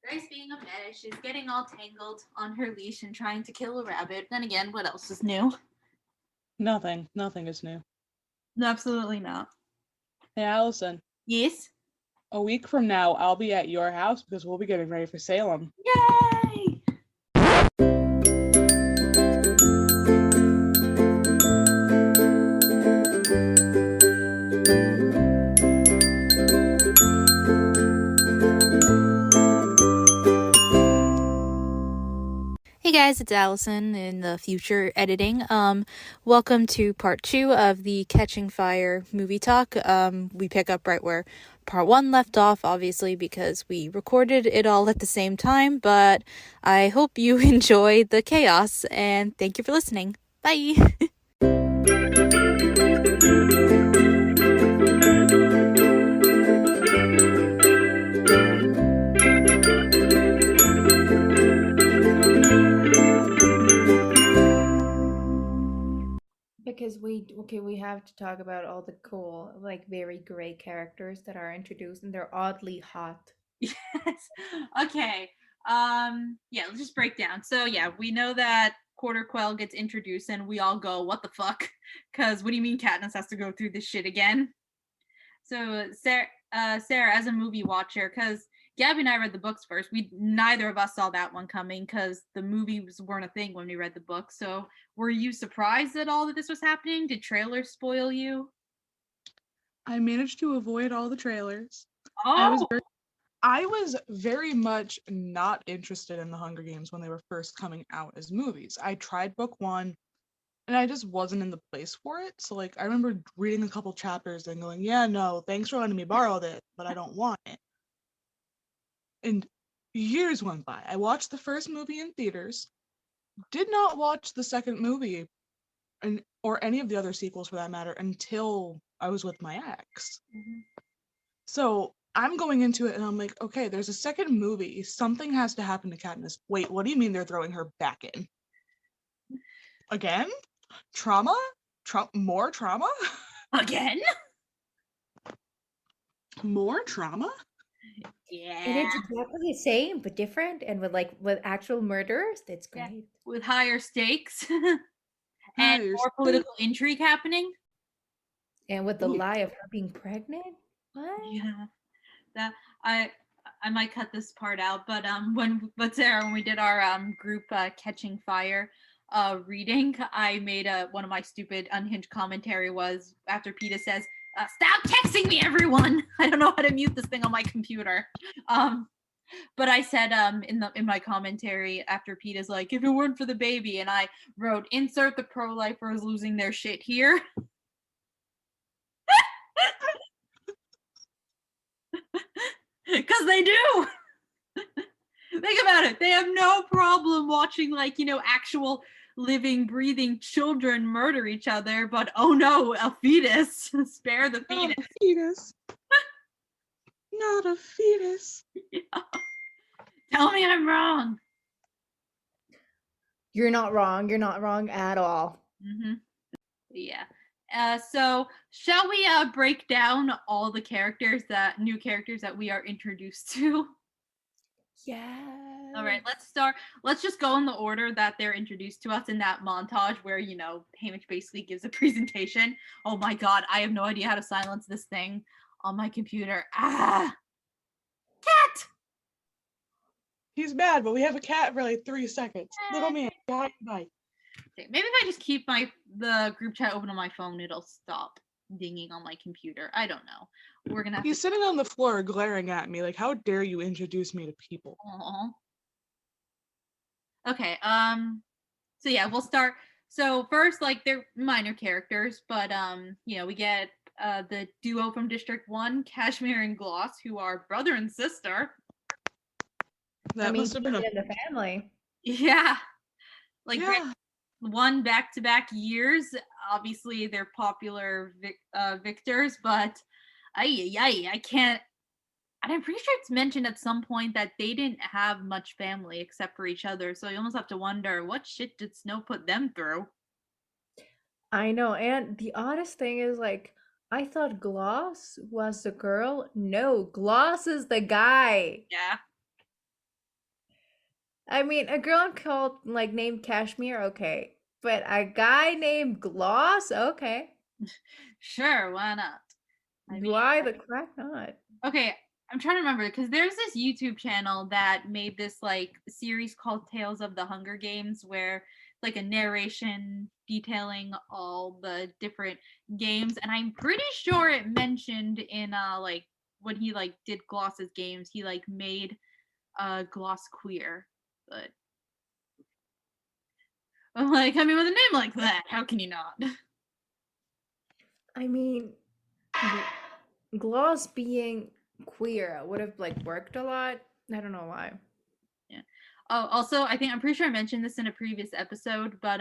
Grace being a fetish is getting all tangled on her leash and trying to kill a rabbit. Then again, what else is new? Nothing. Nothing is new. Absolutely not. Hey, Alyson. Yes? A week from now, I'll be at your house because we'll be getting ready for Salem. Yay! Hey guys, it's Alyson in the future editing. Welcome to part 2 of the Catching Fire movie talk. We pick up right where part 1 left off, obviously, because we recorded it all at the same time, but I hope you enjoy the chaos, and thank you for listening. Bye! Because we have to talk about all the cool, like very gray characters that are introduced, and they're oddly hot. Yes. Okay. Yeah, let's just break down. So yeah, we know that Quarter Quell gets introduced and we all go, what the fuck? Because what do you mean Katniss has to go through this shit again? So Sarah, as a movie watcher, because Gabby and I read the books first, we neither of us saw that one coming because the movies weren't a thing when we read the book. So were you surprised at all that this was happening? Did trailers spoil you? I managed to avoid all the trailers. Oh, I was very much not interested in the Hunger Games when they were first coming out as movies. I tried book 1 and I just wasn't in the place for it. So like I remember reading a couple chapters and going, "Yeah, no, thanks for letting me borrow this, but I don't want it." And years went by. I watched the first movie in theaters, did not watch the second movie or any of the other sequels for that matter until I was with my ex. Mhm. So I'm going into it and I'm like, okay, there's a second movie. Something has to happen to Katniss. Wait, what do you mean they're throwing her back in? Again? Trauma? More trauma? Again? More trauma? And Yeah. it's exactly the same but different, and with actual murders. That's Yeah. great. With higher stakes and Higher more stakes. political intrigue happening. And with the Ooh, lie of her being pregnant. What? Yeah. That I I might cut this part out, Sarah, when we did our group Catching Fire reading, I made one of my stupid unhinged commentary was after Peeta says, stop texting me everyone. I don't know how to mute this thing on my computer. Um but I said in my commentary after Peeta's like, if it weren't for the baby, and I wrote, insert the pro-lifers losing their shit here. Because they do. Think about it. They have no problem watching, like, actual living, breathing children murder each other, but oh no, a fetus. Spare the not fetus. a fetus. Not a fetus. Tell me I'm wrong. You're not wrong. You're not wrong at all. Mm-hmm. Yeah. So shall we break down all the new characters that we are introduced to? Yeah. All right, let's start. Let's just go in the order that they're introduced to us in that montage where, Haymitch basically gives a presentation. Oh my god, I have no idea how to silence this thing on my computer. Ah! Cat! He's bad, but we have a cat for like 3 seconds. Little man, bye. Okay, maybe if I just keep the group chat open on my phone, it'll stop dinging on my computer. I don't know. We're gonna have He's sitting on the floor glaring at me like, how dare you introduce me to people? Aww. Okay, so yeah, we'll start. So first, like, they're minor characters, but we get the duo from District 1, Kashmir and Gloss, who are brother and sister. That must have been in the family. Yeah. Like, yeah. one back-to-back years. Obviously, they're popular victors, but I can't. And I'm pretty sure it's mentioned at some point that they didn't have much family except for each other. So you almost have to wonder, what shit did Snow put them through? I know. And the oddest thing is, like, I thought Gloss was the girl. No, Gloss is the guy. Yeah. I mean, a girl called like named Kashmir, okay, but a guy named Gloss, okay. Sure, why not? I mean, Why the crap not? okay, I'm trying to remember because there's this YouTube channel that made this like series called Tales of the Hunger Games where like a narration detailing all the different games, and I'm pretty sure it mentioned in like when he like did Gloss's games, he like made Gloss queer. But I'm like, I mean with a name like that, how can you not? I mean, Gloss being queer would have like worked a lot. I don't know why. Yeah. Oh, also, I'm pretty sure I mentioned this in a previous episode, but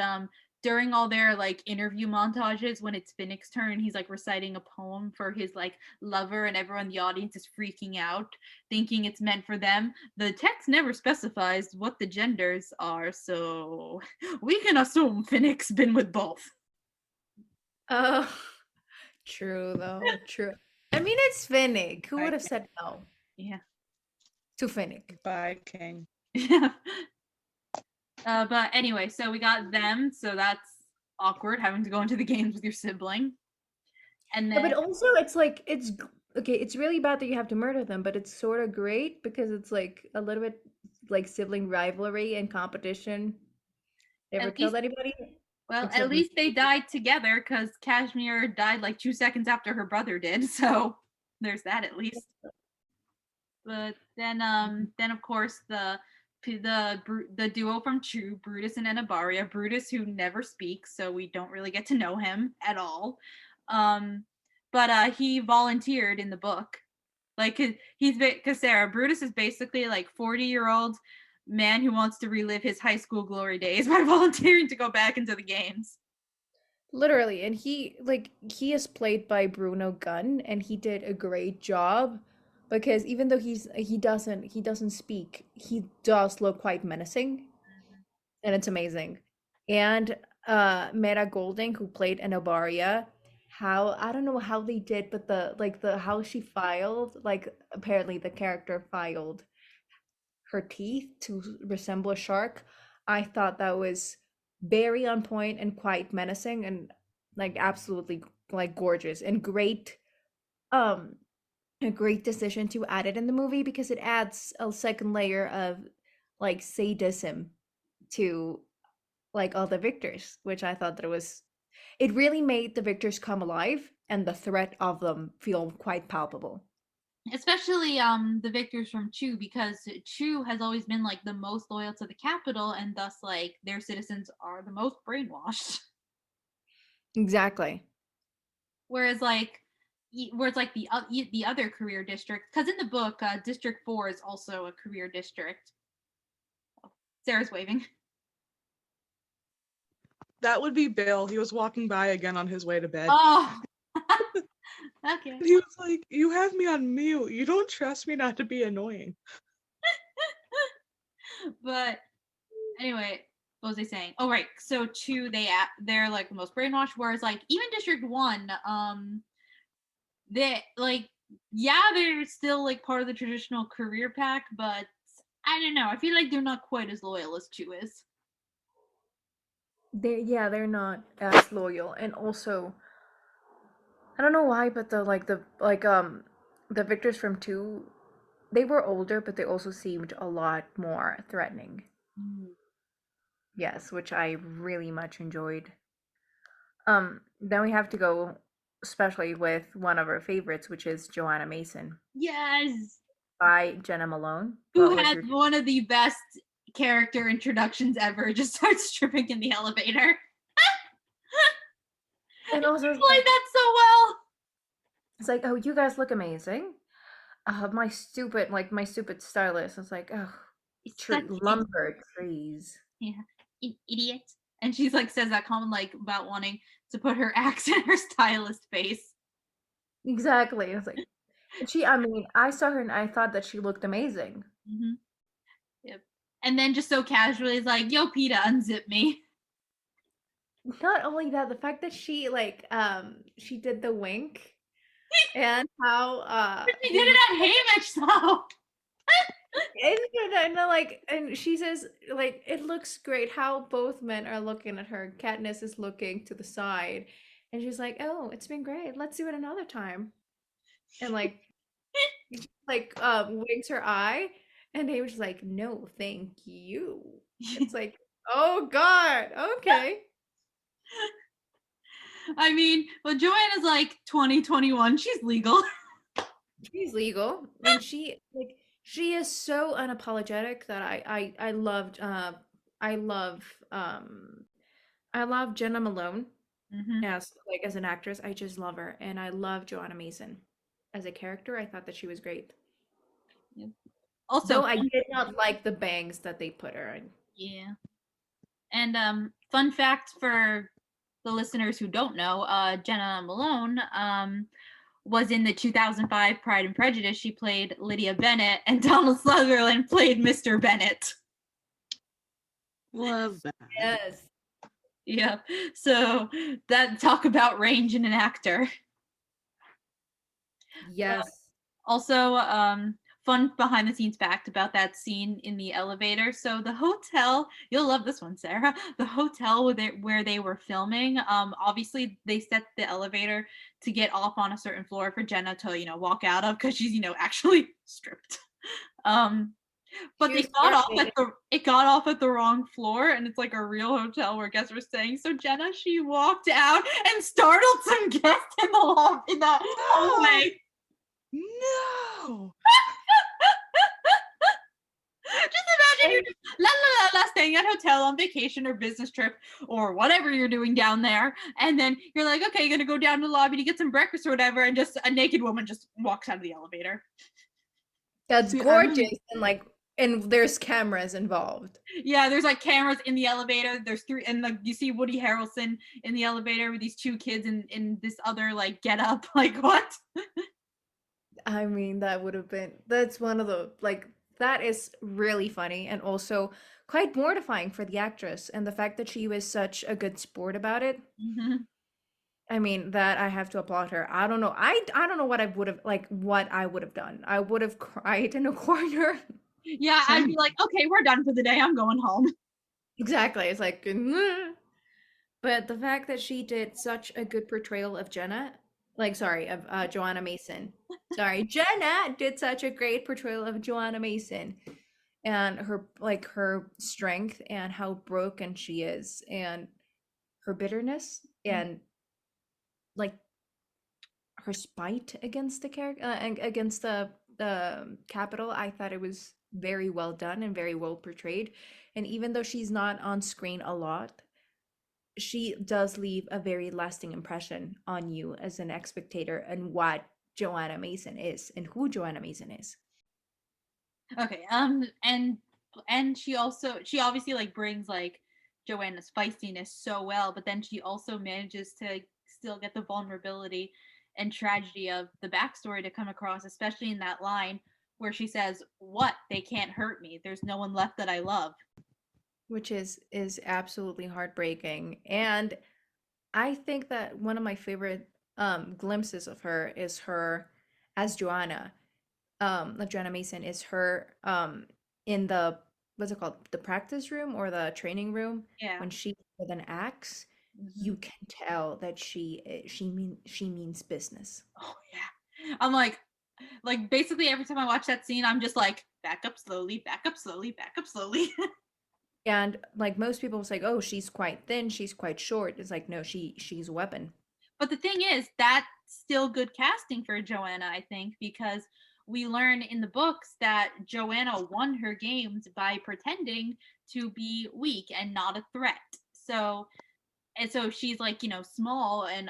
during all their like interview montages, when it's Finnick's turn, he's like reciting a poem for his like lover, and everyone in the audience is freaking out, thinking it's meant for them. The text never specifies what the genders are, so we can assume Finnick's been with both. Oh, true though. True. I mean, it's Finnick. Who would have said no Yeah. to Finnick? Bye, King. Yeah. But anyway, so we got them, so that's awkward having to go into the games with your sibling. And Yeah, then but also it's like it's okay, it's really bad that you have to murder them, but it's sort of great because it's like a little bit like sibling rivalry and competition. Ever at killed least, anybody? well, at Except least they died together because Kashmir died like 2 seconds after her brother did. So there's that at least. But then of course the duo from Chew, Brutus and Anabaria. Brutus who never speaks, so we don't really get to know him at all. Um, but he volunteered in the book. Like he's because Sarah Brutus is basically like 40-year-old man who wants to relive his high school glory days by volunteering to go back into the games. literally, and he is played by Bruno Gunn, and he did a great job because even though he doesn't speak, he does look quite menacing, and it's amazing. And Mera Golding, who played Enobaria, how I don't know how they did, but the how she filed, like apparently the character filed her teeth to resemble a shark. I thought that was very on point and quite menacing and like absolutely like gorgeous and great um a great decision to add it in the movie because it adds a second layer of like sadism to like all the victors, which I thought that it really made the victors come alive and the threat of them feel quite palpable. Especially the victors from Chu, because Chu has always been like the most loyal to the capital, and thus like their citizens are the most brainwashed. Exactly. Whereas like whereas like the other career district, because in the book District 4 is also a career district. Sarah's waving. That would be Bill. He was walking by again on his way to bed. Oh. Okay. He was like, "You have me on mute. You don't trust me not to be annoying." But anyway, what was I saying? Oh right, so two they're like the most brainwashed. Whereas like even District 1, they like yeah they're still like part of the traditional career pack, but I don't know. I feel like they're not quite as loyal as Chu is. They're not as loyal, and also I don't know why, but the victors from two, they were older, but they also seemed a lot more threatening. Mm. Yes, which I really much enjoyed. Then we have to go, especially with one of our favorites, which is Joanna Mason Yes, by Jenna Malone. who What was had your one of the best character introductions ever. Just starts stripping in the elevator. and also He played that so well. it's like, oh, you guys look amazing. My stupid stylist. It's like, oh, It's tree such lumber trees. yeah, idiot. And she's like says that comment like about wanting to put her axe in her stylist face. Exactly. It's like I mean, I saw her and I thought that she looked amazing. Mm-hmm. Yep. And then just so casually is like, "Yo, Peta, unzip me." Not only that, the fact that she did the wink and how She did it at Hamish though. isn't it And then, like, and she says, like, it looks great how both men are looking at her. Katniss is looking to the side, and she's like, "Oh, it's been great. Let's do it another time." And winks her eye, and they was like, "No, thank you." It's like, oh God, okay. I mean, well, Joanna's like 2021. She's legal. She's legal, and she is so unapologetic that I loved I love Jenna Malone Hmm. as an actress. I just love her, and I love Joanna Mason as a character. I thought that she was great, Also, though I did not like the bangs that they put her in. yeah. And fun fact for the listeners who don't know, Jenna Malone was in the 2005 Pride and Prejudice. She played Lydia Bennet, and Donald Sutherland played Mr. Bennet. Love that. Yes. Yeah. So that talk about range in an actor. Yes. Also, fun behind the scenes fact about that scene in the elevator. So the hotel, you'll love this one, Sarah. The hotel where they were filming, obviously they set the elevator to get off on a certain floor for Jenna to, walk out of because she's, actually stripped. But She they was got off sparkling. at it got off at the wrong floor, and it's like a real hotel where guests were staying. So Jenna, she walked out and startled some guests in the hallway. No. Just imagine you're just la la la la staying at hotel on vacation or business trip or whatever you're doing down there, and then you're like, okay, you're gonna go down to the lobby to get some breakfast or whatever, and just a naked woman just walks out of the elevator. That's See, gorgeous, and there's cameras involved. Yeah, there's like cameras in the elevator. There's three, and like you see Woody Harrelson in the elevator with these two kids in this other like get up. Like what? I mean, that's one of the that is really funny and also quite mortifying for the actress, and the fact that she was such a good sport about it. Mm-hmm. I mean, that I have to applaud her. I don't know. I don't know what I would have done. I would have cried in a corner. Yeah, I'd be like, okay, we're done for the day. I'm going home. Exactly. It's like, "Nah." But the fact that she did such a good portrayal of of Joanna Mason. Sorry, Jenna did such a great portrayal of Joanna Mason, and her strength and how broken she is, and her bitterness, and like her spite against the character against the capital. I thought it was very well done and very well portrayed. And even though she's not on screen a lot, she does leave a very lasting impression on you as an spectator and what Joanna Mason is and who Joanna Mason is. Okay. And she obviously like brings like Joanna's feistiness so well, but then she also manages to still get the vulnerability and tragedy of the backstory to come across, especially in that line where she says, "What? They can't hurt me. There's no one left that I love." Which is absolutely heartbreaking. And I think that one of my favorite glimpses of her is her as Joanna. Like Joanna Mason is her in the what's it called? The practice room or the training room Yeah. when she's with an axe. Mm-hmm. You can tell that she means business. Oh yeah. I'm like basically every time I watch that scene, I'm just like, back up slowly, back up slowly, back up slowly. And like most people was like, oh, she's quite thin, she's quite short. It's like, no, she's a weapon. But the thing is, that's still good casting for Joanna, I think, because we learn in the books that Joanna won her games by pretending to be weak and not a threat. So she's like, small and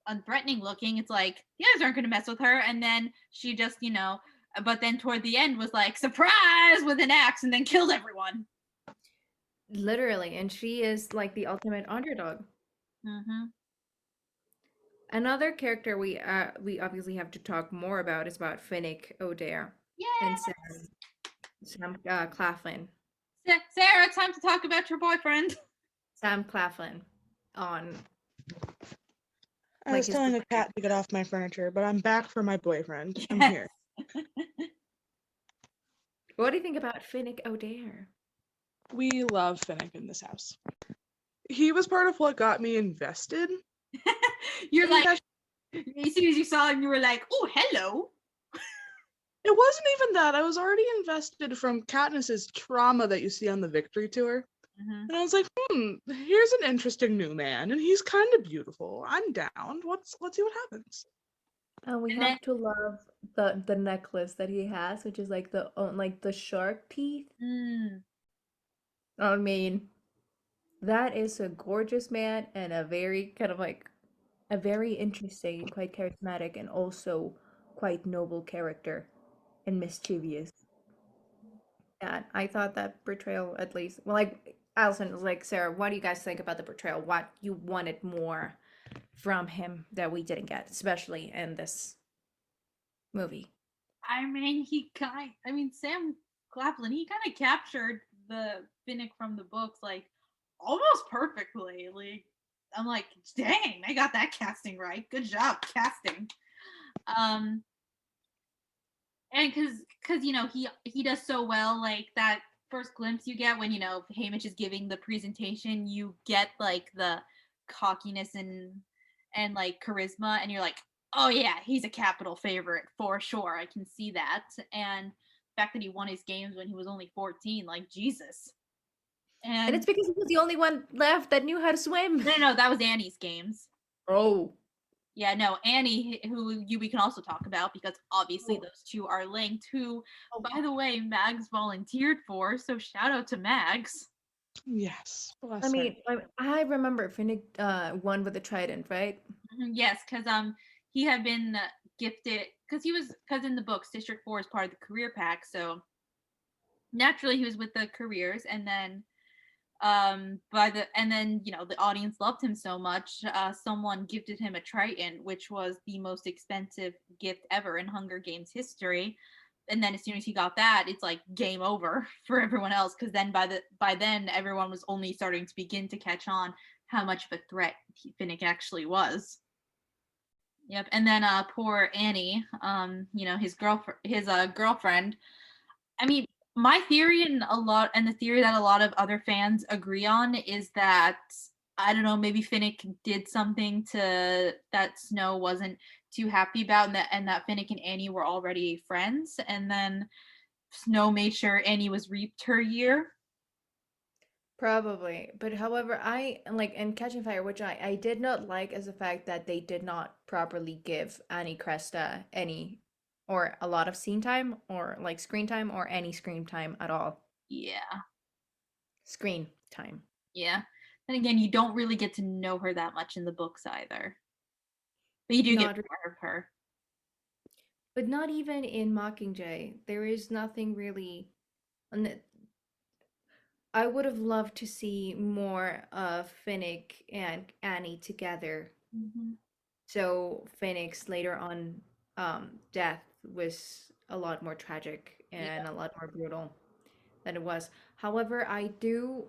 unthreatening looking. It's like the others aren't going to mess with her. And then she just, but then toward the end was like, surprise, with an axe, and then killed everyone. Literally, and she is like the ultimate underdog. Mm-hmm. Another character we obviously have to talk more about is about Finnick Odair. Yeah. And Sam Claflin. Sarah, time to talk about your boyfriend. Sam Claflin on. I was telling a cat to get off my furniture, but I'm back for my boyfriend. Yes. I'm here. What do you think about Finnick O'Dare? We love Finnick in this house. He was part of what got me invested. You're in like, Catch- as soon as you saw him, you were like, oh, hello. It wasn't even that. I was already invested from Katniss's trauma that you see on the Victory Tour. Mhm. And I was like, here's an interesting new man, and he's kind of beautiful. I'm down. Let's see what happens. And we And then, have to love the necklace that he has, which is like the shark teeth. mm, I mean, that is a gorgeous man and a very kind of like a very interesting, quite charismatic, and also quite noble character and mischievous. And I thought that portrayal, at least, well, like Allison was like, Sarah, what do you guys think about the portrayal? What you wanted more from him that we didn't get, especially in this movie? I mean, Sam Claflin, he kind of captured the Finnick from the books like almost perfectly. Like, I'm like, dang, they got that casting right. Good job casting. Um, and because he does so well, like that first glimpse you get when Hamish is giving the presentation, you get like the cockiness and like charisma, and you're like, oh yeah, he's a capital favorite for sure. I can see that. And the fact that he won his games when he was only 14, like Jesus. And And it's because he was the only one left that knew how to swim. no, that was Annie's games. Oh. Yeah, no, Annie, who we can also talk about because obviously Oh. those two are linked. Who, Oh. by the way, Mags volunteered for. So shout out to Mags. Yes, bless I her. mean, I remember Finnick won with the trident, right? Yes, because he had been gifted because in the books District 4 is part of the career pack, so naturally he was with the careers, and then the audience loved him so much, someone gifted him a Triton, which was the most expensive gift ever in Hunger Games history. And then as soon as he got that, it's like game over for everyone else, because then by then everyone was only starting to begin to catch on how much of a threat Finnick actually was. Yep. And then poor Annie, his girlfriend. I mean, my theory and the theory that a lot of other fans agree on is that, I don't know, maybe Finnick did something to that Snow wasn't too happy about, and that Finnick and Annie were already friends, and then Snow made sure Annie was reaped her year. Probably. But however, I like in Catching Fire, which I did not like, is the fact that they did not properly give Annie Cresta any or a lot of scene time or like screen time or any screen time at all. Yeah. Screen time. Yeah. And again, you don't really get to know her that much in the books either. But you do get Not more of her. But not even in Mockingjay. There is nothing really. And I would have loved to see more of Finnick and Annie together. Mm-hmm. So Finnick's later on death was a lot more tragic Yeah. and a lot more brutal than it was. However, I do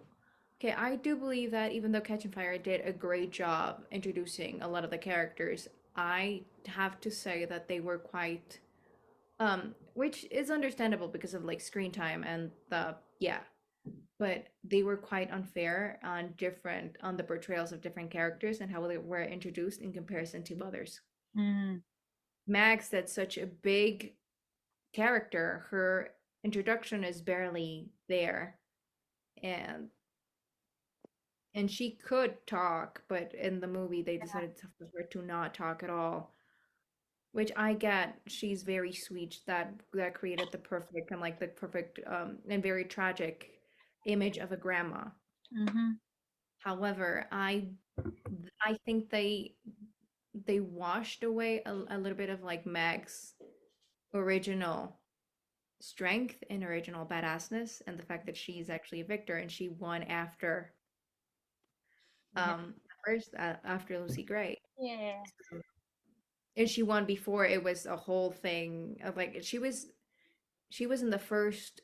believe that even though Catching Fire did a great job introducing a lot of the characters, I have to say that they were quite which is understandable because of like screen time and the yeah, but they were quite unfair on the portrayals of different characters and how they were introduced in comparison to others. Mm. Max, that's such a big character, her introduction is barely there, and she could talk, but in the movie they decided for her to not talk at all. Which I get, she's very sweet. That created the perfect and like the perfect and very tragic image of a grandma. Mm-hmm. However, I think they washed away a little bit of like Meg's original strength and original badassness and the fact that she's actually a victor and she won after Yeah. first after Lucy Gray. Yeah. And she won before it was a whole thing of like she was in the first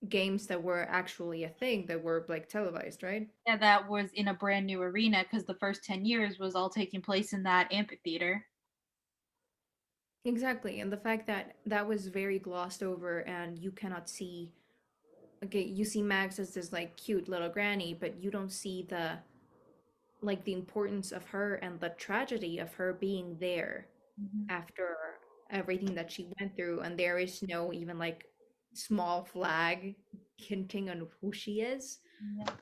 games that were actually a thing that were like televised, right? Yeah, that was in a brand new arena because the first 10 years was all taking place in that amphitheater. Exactly. And the fact that that was very glossed over and you cannot see, okay, you see Max as this like cute little granny, but you don't see the like the importance of her and the tragedy of her being there Mhm. after everything that she went through, and there is no even like small flag hinting on who she is. Yeah.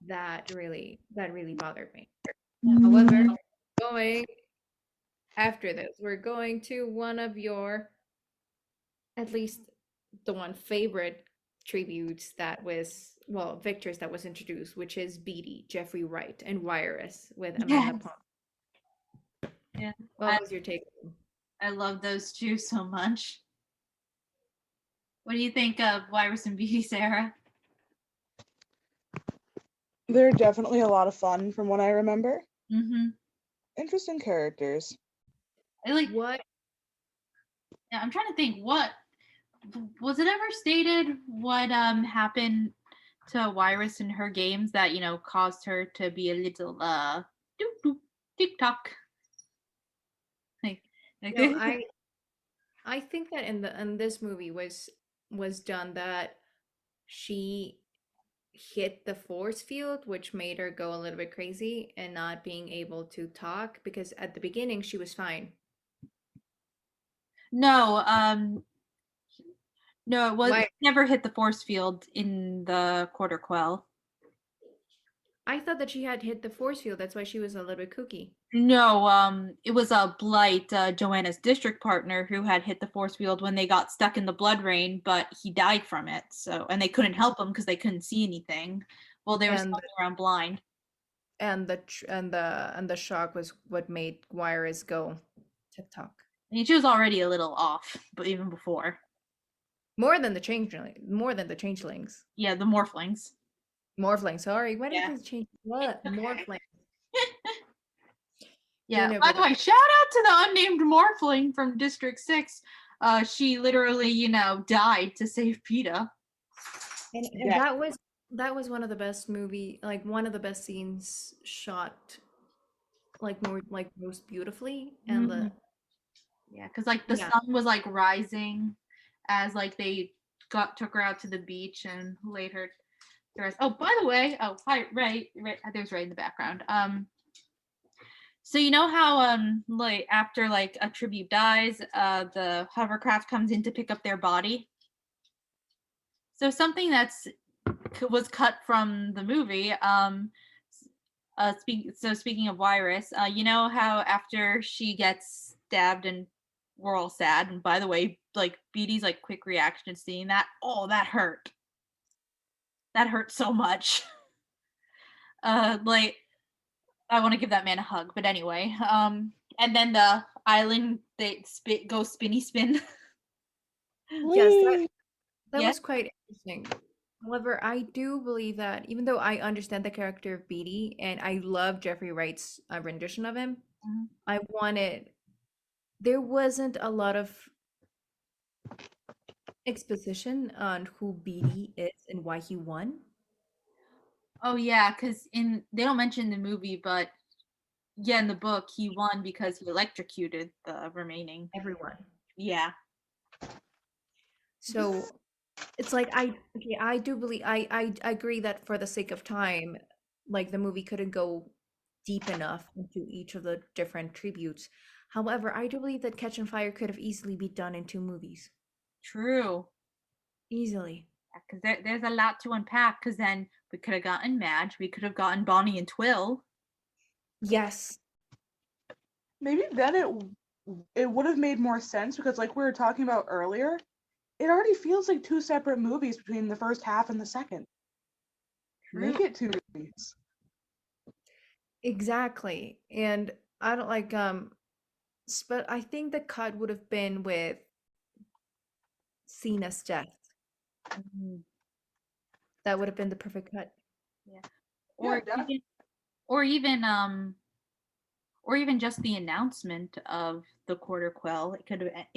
That really bothered me. Yeah. However, going after this, we're going to one of your, at least the one favorite tributes that was, well, Victor's that was introduced, which is Beatty, Jeffrey Wright, and Wireless with Amanda Yes. Plum. Yeah. What was your take? I love those two so much. What do you think of Virus and Beauty, Sarah? They're definitely a lot of fun from what I remember. Mm-hmm. Interesting characters. I like. What Yeah, I'm trying to think. What was it ever stated? What happened to Virus in her games that caused her to be a little doop doop tick tock like like no, I think that in this movie was done that she hit the force field, which made her go a little bit crazy and not being able to talk, because at the beginning she was fine. no no it was Why? it never hit the force field in the quarter quell. I thought that she had hit the force field. That's why she was a little bit kooky. No, it was a Blight, Joanna's district partner, who had hit the force field when they got stuck in the blood rain, but he died from it. So, and they couldn't help him because they couldn't see anything. Well, they were And swimming around blind. and the shock was what made Wireless go TikTok. I mean, she was already a little off, but even before. More than the changelings. Yeah, the morphlings. Morphling, sorry. Why did Yeah. I change what? Okay. Morphling. Yeah. No, By but the way, shout out to the unnamed morphling from District 6. She literally, died to save PETA. and Yeah. that was one of the best movie, like one of the best scenes shot like more like most beautifully, and the Yeah, because like the yeah. sun was like rising as like they took her out to the beach and laid her to rest. Oh, by the way, oh hi Ray, there's Ray in the background. So you know how like after like a tribute dies, the hovercraft comes in to pick up their body. So something that's was cut from the movie. Speaking of Virus, you know how after she gets stabbed and we're all sad. And by the way, like Beatty's like quick reaction to seeing that, oh, that hurt. That hurt so much. Like I want to give that man a hug, but anyway, and then the island they go spinny spin. Yes, that Whee! that Yeah. was quite interesting. However, I do believe that even though I understand the character of Beatty and I love Jeffrey Wright's rendition of him, Mhm. I wanted there wasn't a lot of exposition on who Beatty is and why he won. Oh yeah, because in they don't mention the movie, but yeah, in the book he won because he electrocuted the remaining. Everyone. Yeah. So it's like I do believe I agree that for the sake of time, like the movie couldn't go deep enough into each of the different tributes. However, I do believe that Catch and Fire could have easily been done in two movies. True. Easily. Because there's a lot to unpack. Because then we could have gotten Madge, we could have gotten Bonnie and Twill. Yes. Maybe then it would have made more sense because like we were talking about earlier, it already feels like two separate movies between the first half and the second. True. Make it two movies. Exactly. And I don't like but I think the cut would have been with Cena's death. Mhm. That would have been the perfect cut. Yeah. Yeah, Or even, or even or even just the announcement of the quarter quell. It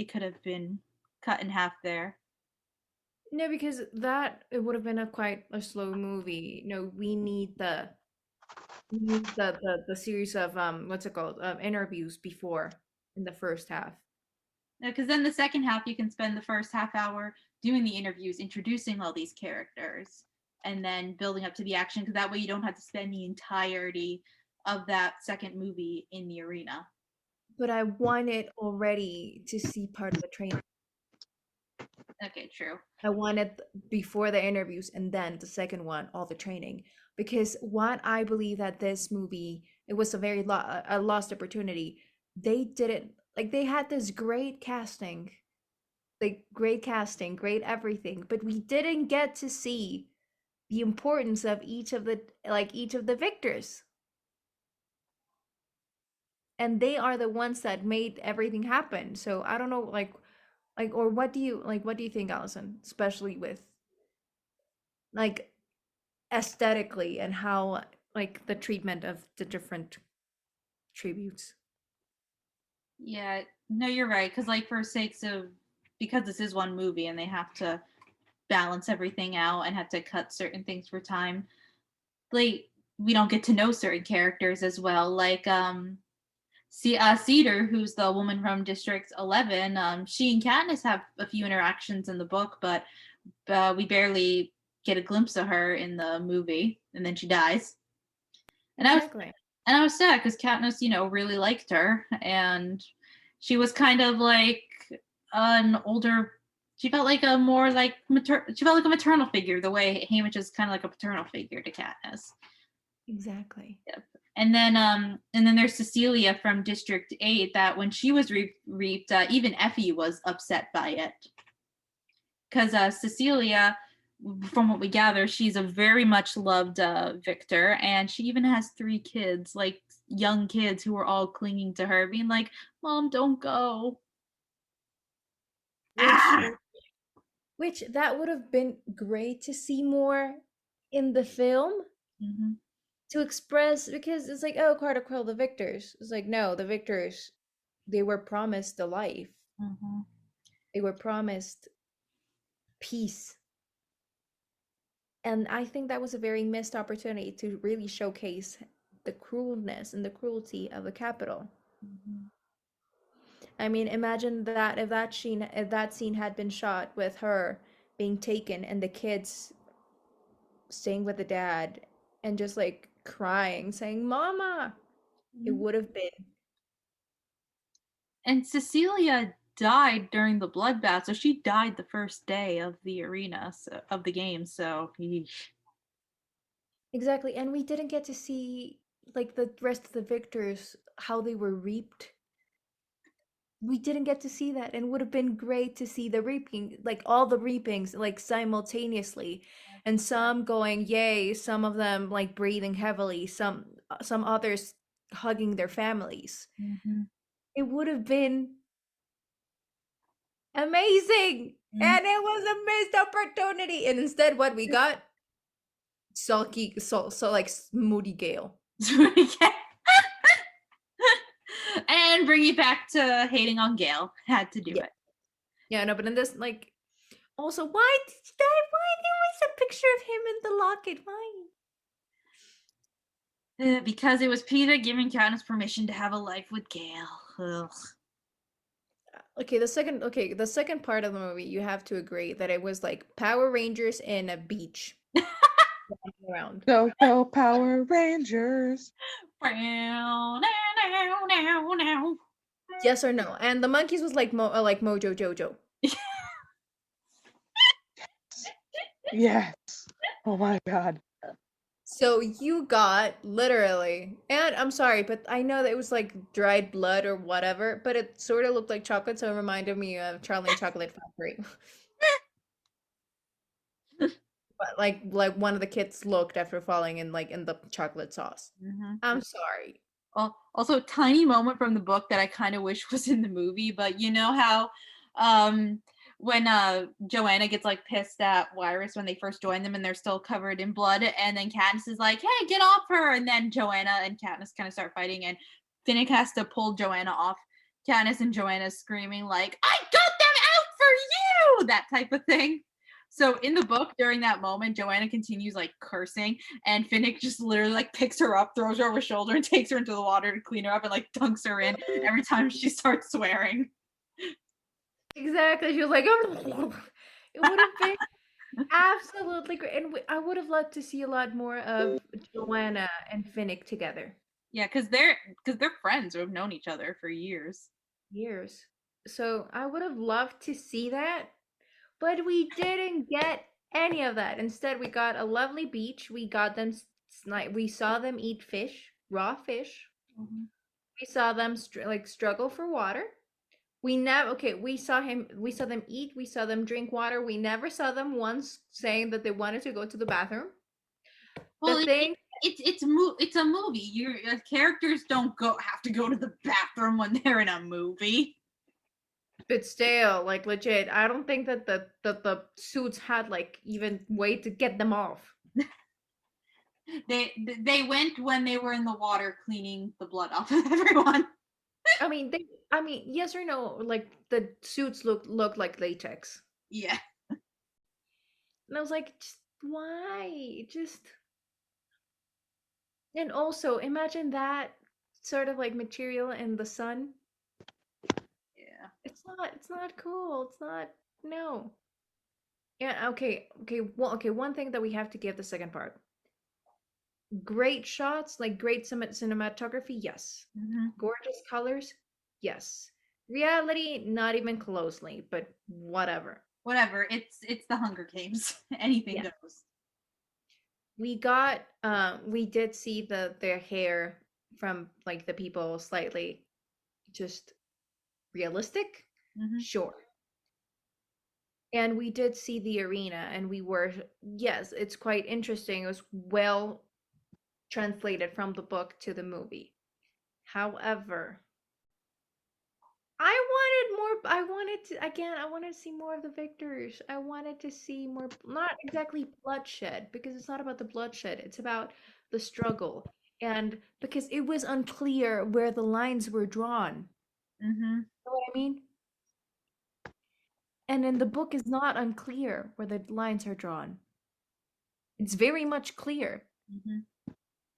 could have been cut in half there. No, because that it would have been a quite a slow movie. No, we need the series of what's it called? Interviews before in the first half. Because then the second half, you can spend the first half hour doing the interviews, introducing all these characters, and then building up to the action. Because that way, you don't have to spend the entirety of that second movie in the arena. But I wanted already to see part of the training. Okay, true. I wanted before the interviews and then the second one, all the training. Because what I believe that this movie, it was a very a lost opportunity. They didn't like they had this great casting, great everything, but we didn't get to see the importance of each of the victors. And they are the ones that made everything happen. So I don't know, or what do you think, Alyson, especially with like aesthetically and how like the treatment of the different tributes. Yeah, no, you're right. Because like because this is one movie and they have to balance everything out and have to cut certain things for time. Like we don't get to know certain characters as well. Like Cedar, who's the woman from District 11. She and Katniss have a few interactions in the book, but we barely get a glimpse of her in the movie, and then she dies. And Exactly. I was sad because Katniss, really liked her, and she was kind of like an older. She felt like a more like she felt like a maternal figure, the way Haymitch is kind of like a paternal figure to Katniss. Exactly. Yep. And then there's Cecilia from District 8 that when she was reaped, even Effie was upset by it. Because Cecilia, from what we gather, she's a very much loved Victor, and she even has 3 kids, like young kids who are all clinging to her, being like, "Mom, don't go." Which that would have been great to see more in the film. Mm-hmm. To express, because it's like, oh, Carter Quill, the victors. It's like, no, the victors, they were promised a life. Mm-hmm. They were promised peace. And I think that was a very missed opportunity to really showcase the cruelness and the cruelty of the Capitol. Mm-hmm. I mean, imagine that if that scene had been shot with her being taken and the kids staying with the dad and just like crying, saying, "Mama," it would have been. And Cecilia died during the bloodbath, so she died the first day of the arena, of the game. So, yeesh. Exactly, and we didn't get to see like the rest of the victors how they were reaped. We didn't get to see that, and it would have been great to see the reaping, like all the reapings, like simultaneously, and some going yay, some of them like breathing heavily, some others hugging their families. Mm-hmm. It would have been amazing, and it was a missed opportunity. And instead, what we got, sulky, so like moody Gale. And bring you back to hating on Gale. Had to do it. Yeah, no, but in this, like, also, why there was a picture of him in the locket? Why? Because it was Peeta giving Katniss permission to have a life with Gale. Ugh. Okay, the second part of the movie, you have to agree that it was like Power Rangers in a beach. Around. Go Power Rangers. Yes or no? And the monkeys was like Mojo Jojo. Yes. Oh my god. So you got literally, and I'm sorry, but I know that it was like dried blood or whatever, but it sort of looked like chocolate, so it reminded me of Charlie and Chocolate Factory. But like one of the kids looked after falling in the chocolate sauce. Mm-hmm. I'm sorry. Also, tiny moment from the book that I kind of wish was in the movie, but you know how when Joanna gets like pissed at Wirus when they first join them and they're still covered in blood, and then Katniss is like, "Hey, get off her!" And then Joanna and Katniss kind of start fighting, and Finnick has to pull Joanna off. Katniss and Joanna screaming like, "I got them out for you!" That type of thing. So in the book, during that moment, Joanna continues like cursing, and Finnick just literally like picks her up, throws her over his shoulder, and takes her into the water to clean her up, and like dunks her in every time she starts swearing. Exactly. She was like, it would have been absolutely great. And I would have loved to see a lot more of Joanna and Finnick together. Yeah, because they're friends who have known each other for years. Years. So I would have loved to see that, but we didn't get any of that. Instead, we got a lovely beach. We got them, we saw them eat fish, raw fish. Mhm. We saw them struggle for water. We never, okay, we saw them eat, we saw them drink water. We never saw them once saying that they wanted to go to the bathroom. The Well, thing, it's a movie. Your characters don't have to go to the bathroom when they're in a movie. but still, like legit, I don't think that the suits had like even way to get them off. They went when they were in the water cleaning the blood off of everyone. I mean, yes or no, like the suits look like latex. Yeah. And I was like, just why? Just and also imagine that sort of like material in the sun. Yeah. It's not cool. It's not no. Yeah, okay, one thing that we have to give the second part. Great shots, like great cinematography, yes. Mm-hmm. Gorgeous colors, yes. Reality, not even closely, but whatever. Whatever. It's the Hunger Games. Anything Yeah. goes. We did see their hair from like the people slightly just realistic. Mm-hmm. Sure. And we did see the arena, and yes, it's quite interesting. It was well translated from the book to the movie. However, I wanted to see more of the victors. I wanted to see more, not exactly bloodshed, because it's not about the bloodshed, it's about the struggle. And because it was unclear where the lines were drawn. Mm-hmm. You know what I mean? And in the book is not unclear where the lines are drawn. It's very much clear. Mm-hmm.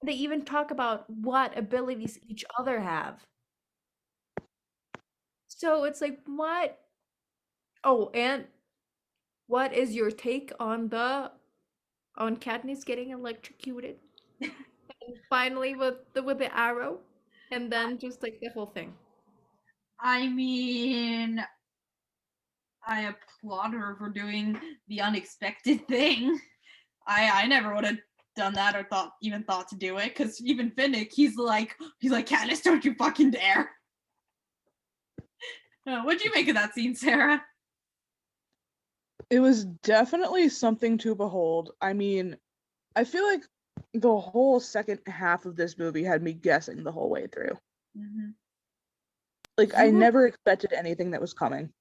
They even talk about what abilities each other have. So it's like, what? Oh, and what is your take on Katniss getting electrocuted? And finally with the arrow, and then just like the whole thing. I mean, I applaud her for doing the unexpected thing. I never would have done that or thought to do it, because even Finnick, he's like, Katniss, don't you fucking dare. What'd you make of that scene, Sarah? It was definitely something to behold. I mean, I feel like the whole second half of this movie had me guessing the whole way through. Mm-hmm. Like, I never expected anything that was coming.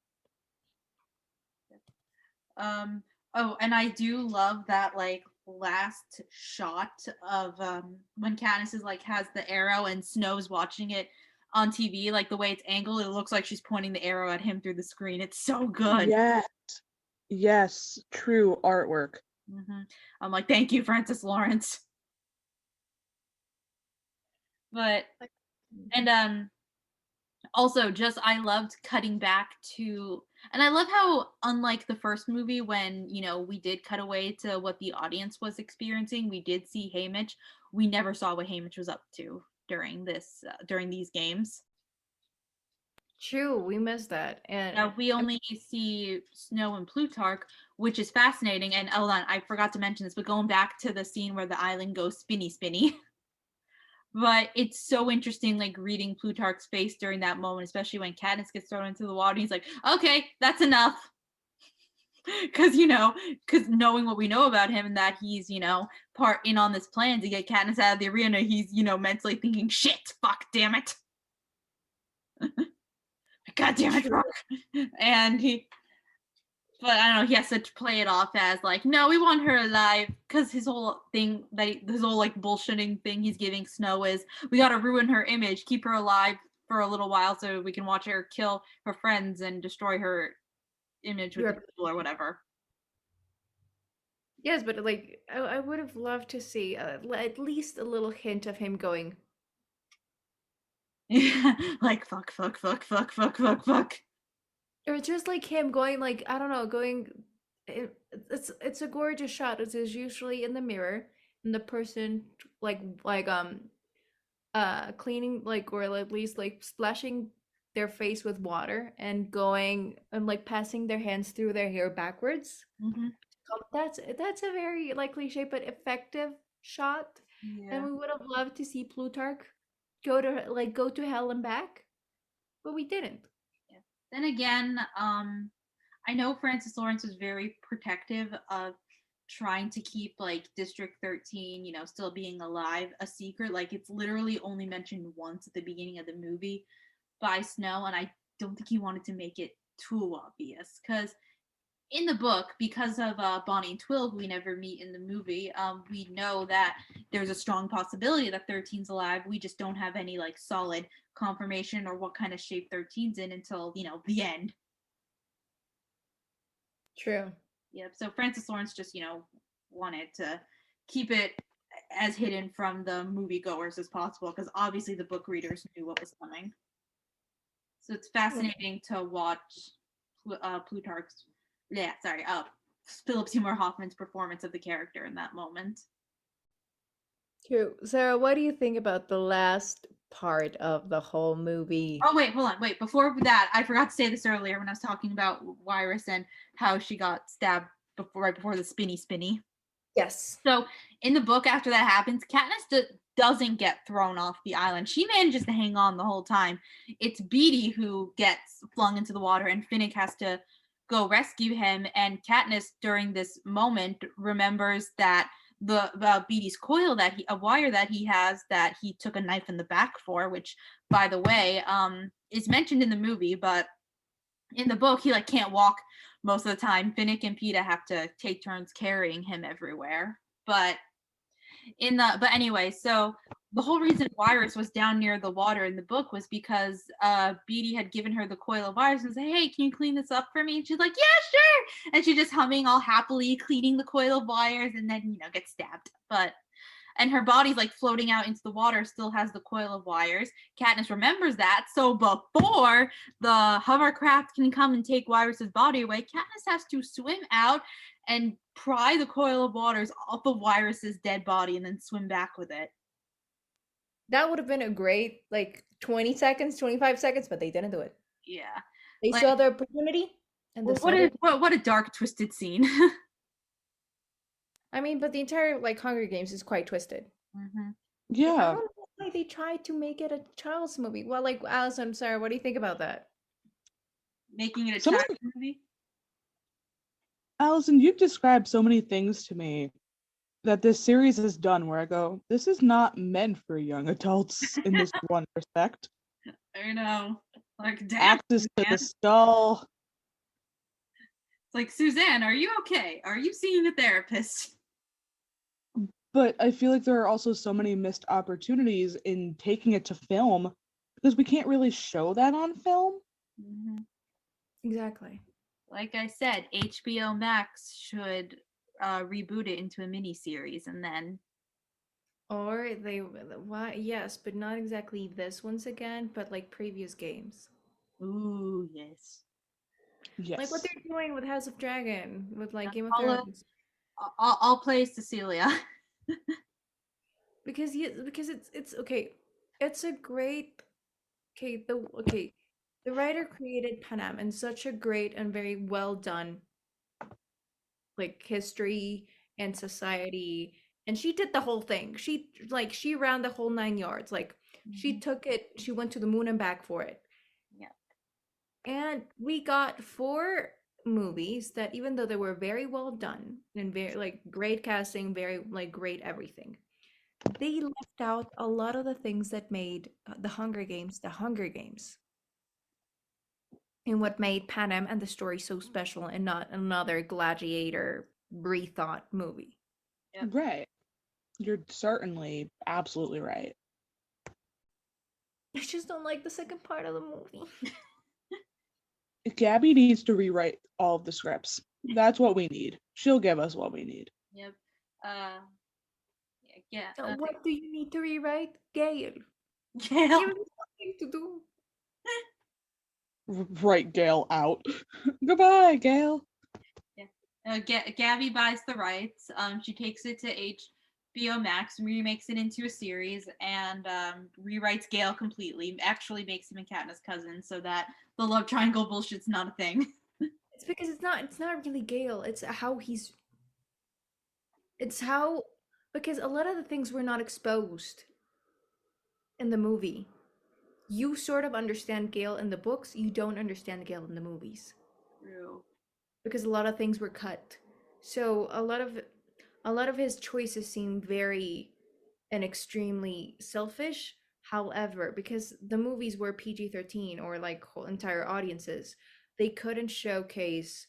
Oh, and I do love that like last shot of when Katniss is like has the arrow and Snow's watching it on TV, like the way it's angled, it looks like she's pointing the arrow at him through the screen. It's so good. Yes, true artwork. Mm-hmm. I'm like, thank you, Francis Lawrence. But and also just I loved cutting back to, and I love how unlike the first movie when we did cut away to what the audience was experiencing, we did see Haymitch. We never saw what Haymitch was up to during these games. True, we missed that. And we only see Snow and Plutarch, which is fascinating. And hold on, I forgot to mention this, but going back to the scene where the island goes spinny spinny. But it's so interesting, like reading Plutarch's face during that moment, especially when Katniss gets thrown into the water. And he's like, "Okay, that's enough," because knowing what we know about him and that he's part in on this plan to get Katniss out of the arena, he's mentally thinking, "Shit, fuck, damn it, god damn it, Rock," and But I don't know, he has to play it off as like, no, we want her alive, because his whole thing, his whole like bullshitting thing he's giving Snow is, we gotta ruin her image, keep her alive for a little while so we can watch her kill her friends and destroy her image with people or whatever. Yes, but like I would have loved to see at least a little hint of him going, Yeah, like fuck. Or just like him going like I don't know, going it's a gorgeous shot. It is usually in the mirror and the person cleaning like or at least like splashing their face with water and going and like passing their hands through their hair backwards. Hmm. That's a very like cliche but effective shot. And Yeah. we would have loved to see Plutarch go to hell and back, but we didn't. Yeah. Then again, I know Francis Lawrence was very protective of trying to keep like District 13, still being alive, a secret. Like it's literally only mentioned once at the beginning of the movie by Snow, and I don't think he wanted to make it too obvious because in the book, because of Bonnie and Twill, who we never meet in the movie, we know that there's a strong possibility that 13's alive. We just don't have any like solid confirmation or what kind of shape 13's in until the end. True. Yep. So Francis Lawrence just wanted to keep it as hidden from the moviegoers as possible because obviously the book readers knew what was coming. So it's fascinating to watch Plutarch's, Philip Seymour Hoffman's performance of the character in that moment. True. Sarah, what do you think about the last part of the whole movie? Oh wait, hold on, wait. Before that, I forgot to say this earlier when I was talking about Wyrus and how she got stabbed right before the spinny. Yes. So in the book, after that happens, Katniss doesn't get thrown off the island. She manages to hang on the whole time. It's Beetee who gets flung into the water, and Finnick has to go rescue him. And Katniss, during this moment, remembers that the Beetee's coil a wire that he has that he took a knife in the back for, which, by the way, is mentioned in the movie, but in the book he like can't walk most of the time. Finnick and Peeta have to take turns carrying him everywhere. But anyway, so the whole reason Wyrus was down near the water in the book was because Beetee had given her the coil of wires and said, "Hey, can you clean this up for me?" And she's like, "Yeah, sure." And she's just humming all happily, cleaning the coil of wires, and then gets stabbed. And her body's like floating out into the water, still has the coil of wires. Katniss remembers that, so before the hovercraft can come and take Wyrus's body away, Katniss has to swim out and pry the coil of waters off of Wyrus's dead body and then swim back with it. That would have been a great like 20 seconds, 25 seconds, but they didn't do it. Yeah. They saw the opportunity and what a dark, twisted scene. I mean, but the entire like Hunger Games is quite twisted. Mm-hmm. I Yeah. don't know why they tried to make it a child's movie. Well, like Alyson, Sarah, what do you think about that? Making it a Someone- child's movie? Alyson, you've described so many things to me that this series has done where I go, this is not meant for young adults in this one respect. I know. Like, damn, Axes to the man. skull. It's like, Suzanne, are you okay? Are you seeing a therapist? But I feel like there are also so many missed opportunities in taking it to film because we can't really show that on film. Mm-hmm. Exactly. Like I said, HBO Max should reboot it into a miniseries, and then Or they why yes, but not exactly this once again, but like previous games. ooh, yes. Yes. Like what they're doing with House of Dragon, with like Game of I'll, Thrones. I'll play Cecilia. Because it's okay. It's a great the writer created Panem in such a great and very well done like history and society, and she did the whole thing. She ran the whole 9 yards. Like she took it, she went to the moon and back for it. Yeah. And we got 4 movies that even though they were very well done and very like great casting, very like great everything, they left out a lot of the things that made the Hunger Games the Hunger Games. And what made Panem and the story so special and not another gladiator rethought movie. Yep. Right. You're certainly absolutely right. I just don't like the second part of the movie. Gaby needs to rewrite all of the scripts. That's what we need. She'll give us what we need. Yep. What do you need to rewrite? Gail. Gail. Give me something to do. Write Gail out. Goodbye, Gail. Gabby buys the rights. She takes it to HBO Max, remakes it into a series, and rewrites Gale completely. Actually, makes him and Katniss cousins, so that the love triangle bullshit's not a thing. It's because it's not really Gale. It's how he's it's how because a lot of the things were not exposed in the movie. You sort of understand Gale in the books, you don't understand Gale in the movies. True. Because a lot of things were cut. So a lot of his choices seem very and extremely selfish. However, because the movies were PG-13 or like whole entire audiences, they couldn't showcase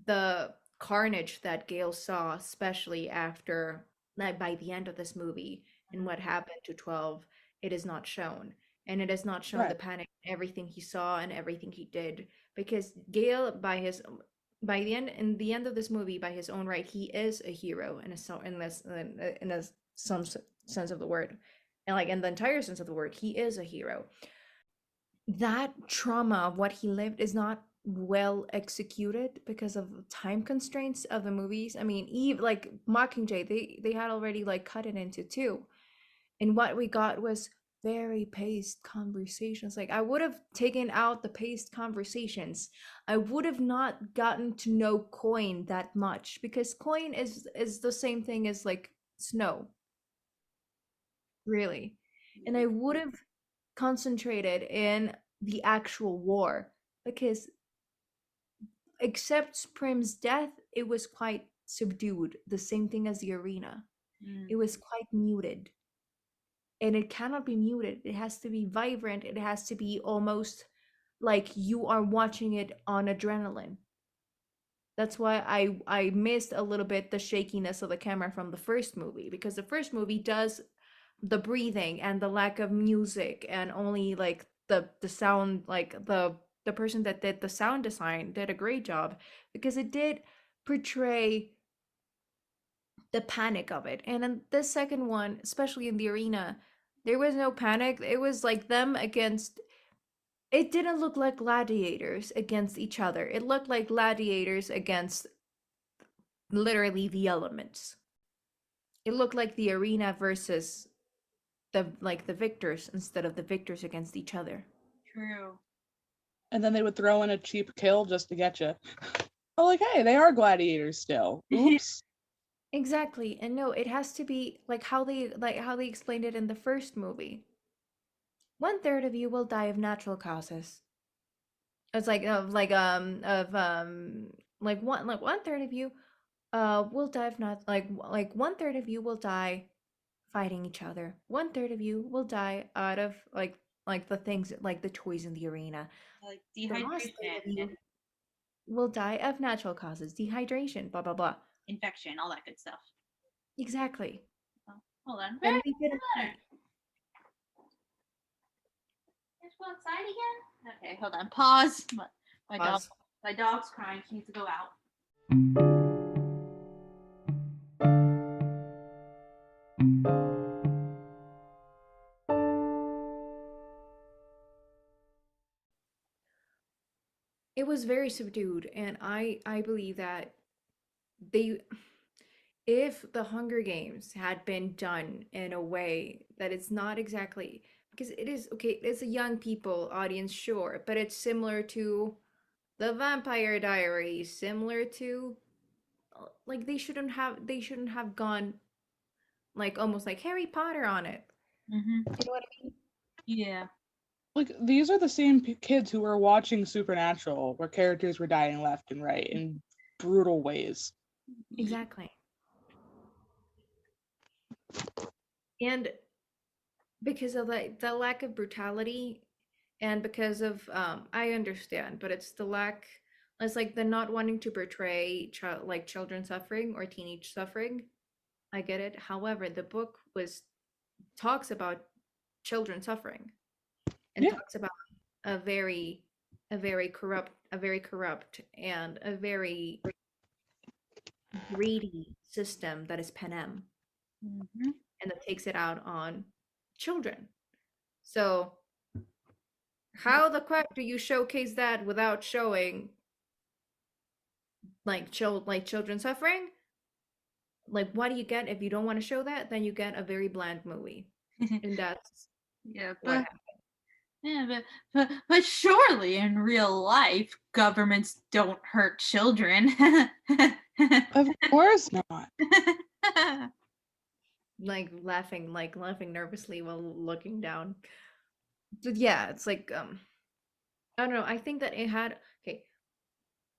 the carnage that Gale saw, especially after like by the end of this movie and what happened to 12, it is not shown. And it is not shown the Right. panic, everything he saw and everything he did. Because Gale, by the end in the end of this movie, by his own right, he is a hero in a some sense of the word. And like in the entire sense of the word, he is a hero. That trauma of what he lived is not well executed because of time constraints of the movies. I mean, Eve like Mockingjay, they had already like cut it into two. And what we got was very paced conversations. Like I would have taken out the paced conversations. I would have not gotten to know Coin that much because Coin is the same thing as like Snow, really. And I would have concentrated in the actual war because except Prim's death, it was quite subdued. The same thing as the arena. It was quite muted. And it cannot be muted. It has to be vibrant. It has to be almost like you are watching it on adrenaline. That's why I missed a little bit the shakiness of the camera from the first movie because the first movie does the breathing and the lack of music and only like the sound like the person that did the sound design did a great job because it did portray the panic of it. And in this second one, especially in the arena, there was no panic. It was like them against it didn't look like gladiators against each other. It looked like gladiators against literally the elements. It looked like the arena versus the victors instead of the victors against each other. True. And then they would throw in a cheap kill just to get you. Oh, like, hey, they are gladiators still. Oops. Exactly. And no, it has to be like how they explained it in the first movie. 1/3 of you will die of natural causes. It's like 1/3 of you will die of not like 1/3 of you will die fighting each other. 1/3 of you will die out of like the things like the toys in the arena. Like The last third of dehydration you and will die of natural causes, dehydration, blah blah blah. infection, all that good stuff. Exactly. Oh, hold on. And Where's we didn't the letter? see Let's go outside again. Okay, hold on. Pause. My dog. pause. My dog's crying. She needs to go out. It was very subdued, and I believe that they if the Hunger Games had been done in a way that it's not exactly because it is okay, it's a young people audience, sure, but it's similar to the Vampire Diaries, similar to like they shouldn't have gone like almost like Harry Potter on it. Mm-hmm. You know what I mean? Yeah. Like, these are the same kids who were watching Supernatural, where characters were dying left and right in brutal ways. Exactly. And because of the lack of brutality and because of I understand, but it's the lack it's like the not wanting to portray like children suffering or teenage suffering. I get it. However, the book was talks about children suffering and Yeah. talks about a very a very corrupt and a very greedy system that is Panem Mm-hmm. and that takes it out on children. So How the crap do you showcase that without showing like children suffering? Like, what do you get if you don't want to show that? Then you get a very bland movie, and that's Yeah, what happened. but surely in real life, governments don't hurt children. Of course not. Like laughing nervously while looking down. But yeah, it's like I don't know. I think that it had okay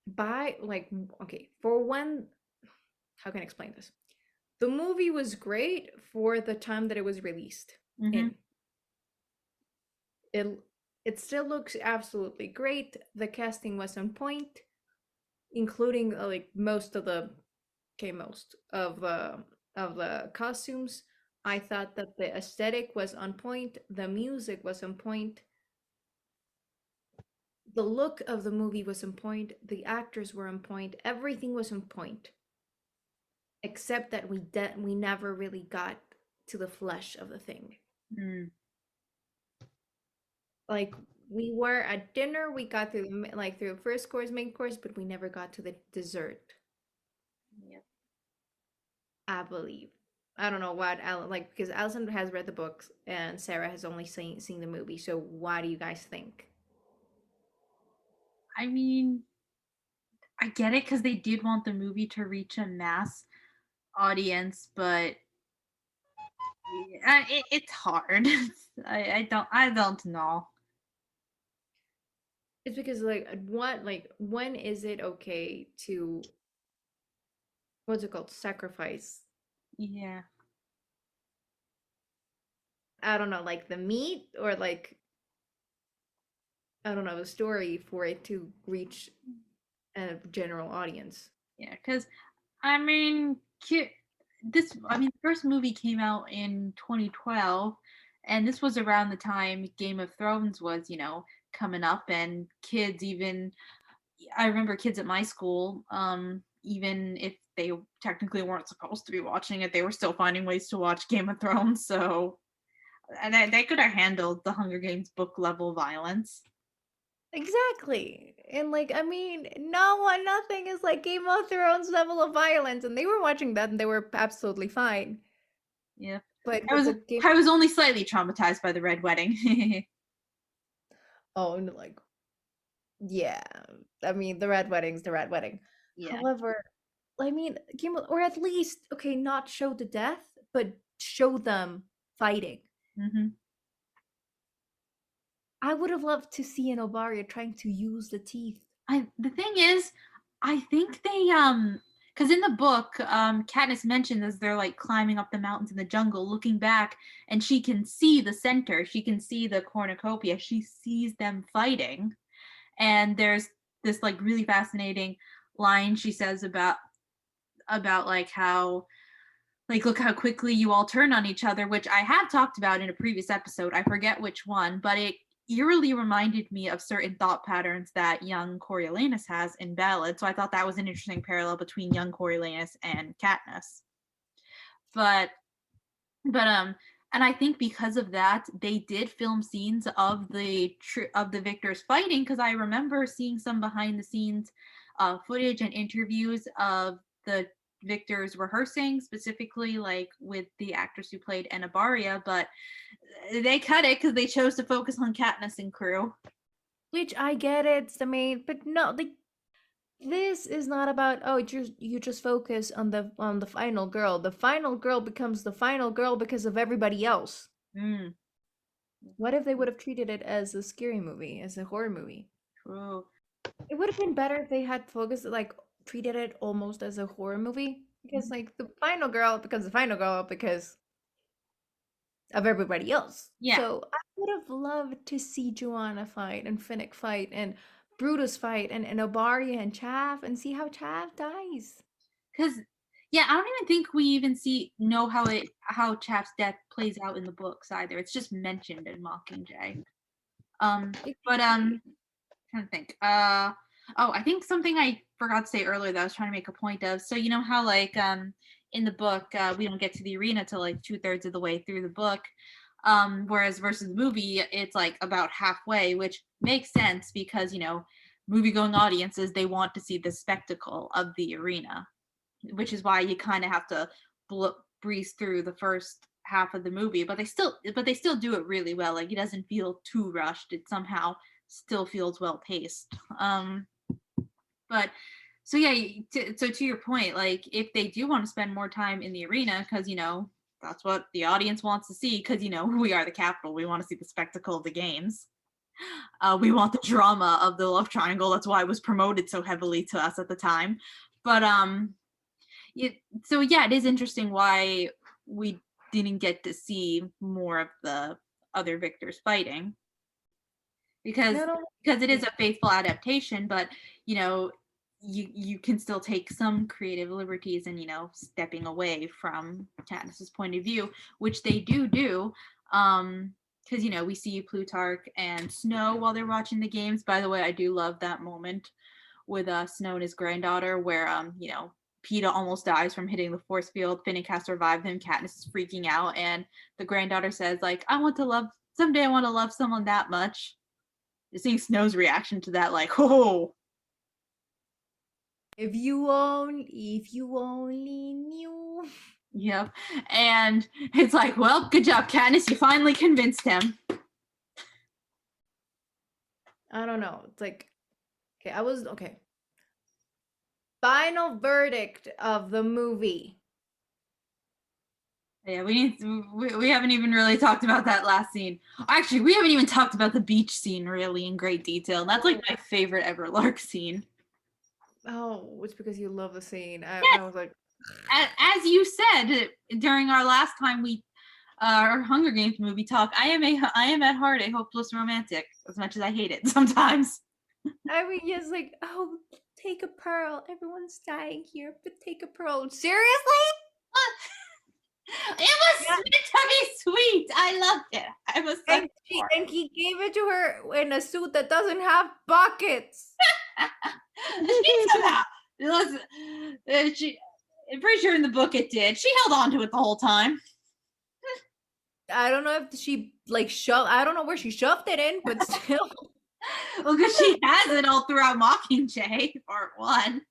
by like okay for when how can I explain this? The movie was great for the time that it was released Mhm. in. It it still looks absolutely great. The casting was on point, including like most of the costumes. I thought that the aesthetic was on point, the music was on point, the look of the movie was on point, the actors were on point, everything was on point, except that we never really got to the flesh of the thing. Mm. Like we were at dinner, we got through through the first course, main course, but we never got to the dessert. Yep. I believe. I don't know what like because Alyson has read the books and Sarah has only seen the movie. So what do you guys think? I mean, I get it because they did want the movie to reach a mass audience, but it's hard. I don't know. It's because like when is it okay to what's it called sacrifice? Yeah. I don't know, like the meat or like I don't know the story for it to reach a general audience. Yeah, because I mean, the first movie came out in 2012, and this was around the time Game of Thrones was, coming up, and kids even, I remember kids at my school, even if they technically weren't supposed to be watching it, they were still finding ways to watch Game of Thrones, so, and they could have handled the Hunger Games book level violence. Exactly. And like I mean, nothing is like Game of Thrones level of violence and they were watching that and they were absolutely fine. Yeah. But I was the game I was only slightly traumatized by the Red Wedding. oh and like yeah. I mean the red wedding's the red wedding. Yeah. However, I mean or at least okay, not show the death, but show them fighting. Hmm. I would have loved to see an Obaria trying to use the teeth. The thing is, I think they because in the book, Katniss mentioned as they're like climbing up the mountains in the jungle, looking back, and she can see the center. She can see the cornucopia. She sees them fighting, and there's this like really fascinating line she says about like how like look how quickly you all turn on each other, which I have talked about in a previous episode. I forget which one, but it eerily reminded me of certain thought patterns that young Coriolanus has in Ballad. So I thought that was an interesting parallel between young Coriolanus and Katniss. But and I think because of that, they did film scenes of the victors fighting because I remember seeing some behind the scenes footage and interviews of the victors rehearsing, specifically like with the actress who played Anabaria, but they cut it because they chose to focus on Katniss and crew. Which I get it's the main but no like this is not about oh you just focus on the final girl. The final girl becomes the final girl because of everybody else. Mm, What if they would have treated it as a scary movie, as a horror movie? true. It would have been better if they had focused like treated it almost as a horror movie because Mhm. like the final girl becomes the final girl because of everybody else. Yeah, So I would have loved to see Joanna fight and Finnick fight and Brutus fight and Obaria and Chav and see how Chav dies. because yeah, I don't even think we even know how Chap's death plays out in the books either. It's just mentioned in Mockingjay. But Exactly. trying to think. Oh, I think something I forgot to say earlier that I was trying to make a point of. So you know how like in the book we don't get to the arena till like 2/3 of the way through the book. Whereas versus the movie, it's like about halfway, which makes sense because, movie going audiences, they want to see the spectacle of the arena, which is why you kind of have to breeze through the first half of the movie, but they still do it really well. Like, it doesn't feel too rushed. It somehow still feels well paced. But so yeah, so to your point, like, if they do want to spend more time in the arena, because that's what the audience wants to see, because we are the capital, we want to see the spectacle of the games. We want the drama of the love triangle. That's why it was promoted so heavily to us at the time. But so yeah, it is interesting why we didn't get to see more of the other victors fighting, because it is a faithful adaptation, but you can still take some creative liberties and stepping away from Katniss's point of view, which they do because we see Plutarch and Snow while they're watching the games. By the way, I do love that moment with Snow and his granddaughter where Peeta almost dies from hitting the force field. Finnick has to revive him. Katniss is freaking out, and the granddaughter says, like, someday I want to love someone that much. Just seeing Snow's reaction to that, like, oh. If you only knew. Yep. And it's like, well, good job, Katniss. You finally convinced him. I don't know. It's like, okay. Final verdict of the movie. Yeah, we haven't even really talked about that last scene. Actually, we haven't even talked about the beach scene really in great detail. And that's like my favorite ever Lark scene. Oh, it's because you love the scene. Yes. I was like, as you said during our last time our Hunger Games movie talk, I am at heart a hopeless romantic, as much as I hate it sometimes. I mean, yes, like, oh, take a pearl. Everyone's dying here, but take a pearl. Seriously? It was meant to be sweet. I loved it. I was and he gave it to her in a suit that doesn't have pockets. I'm pretty sure in the book it did. She held on to it the whole time. I don't know if she I don't know where she shoved it in, but still. Well, because she has it all throughout Mockingjay, part 1.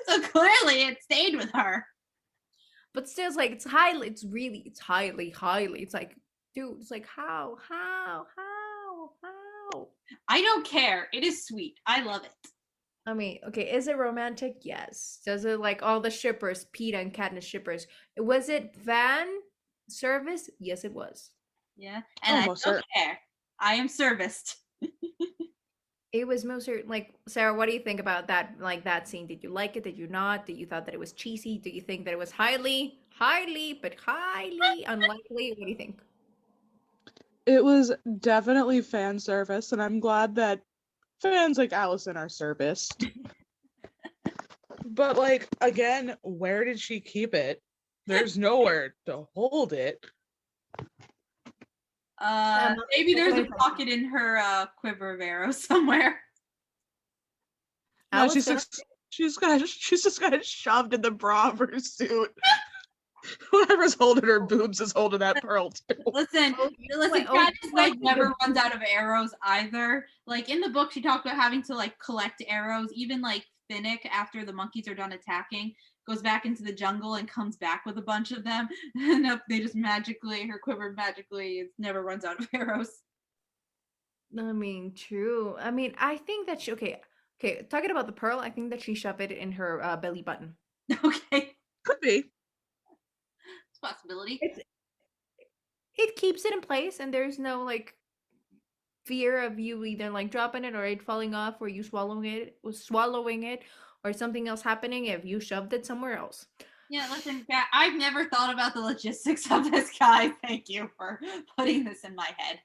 So clearly it stayed with her. But still, it's like, it's highly, it's like, dude, it's like, how? I don't care. It is sweet. I love it. I mean, okay, is it romantic? Yes. Does it, like, all the shippers, Peeta and Katniss shippers, was it fan service? Yes, it was. Yeah, and I don't care. I am serviced. It was mostly, like, Sarah, what do you think about that, like, that scene? Did you like it? Did you not? Did you thought that it was cheesy? Do you think that it was highly unlikely? What do you think? It was definitely fan service, and I'm glad that fans like Alyson are serviced. But, like, again, where did she keep it? There's nowhere to hold it. Maybe there's a pocket in her quiver of arrows somewhere. No, she's just got it shoved in the bra of her suit. Whoever's holding her boobs is holding that pearl too. Listen, Katniss like never runs out of arrows either. Like in the book, she talked about having to like collect arrows. Even like Finnick, after the monkeys are done attacking, goes back into the jungle and comes back with a bunch of them. And they just her quiver magically never runs out of arrows. I mean, true. I mean, I think that okay, talking about the pearl, I think that she shoved it in her belly button. Okay. Could be. It's a possibility. It keeps it in place, and there's no like fear of you either like dropping it or it falling off or you swallowing it or something else happening if you shoved it somewhere else. Yeah, listen, I've never thought about the logistics of this guy. Thank you for putting this in my head.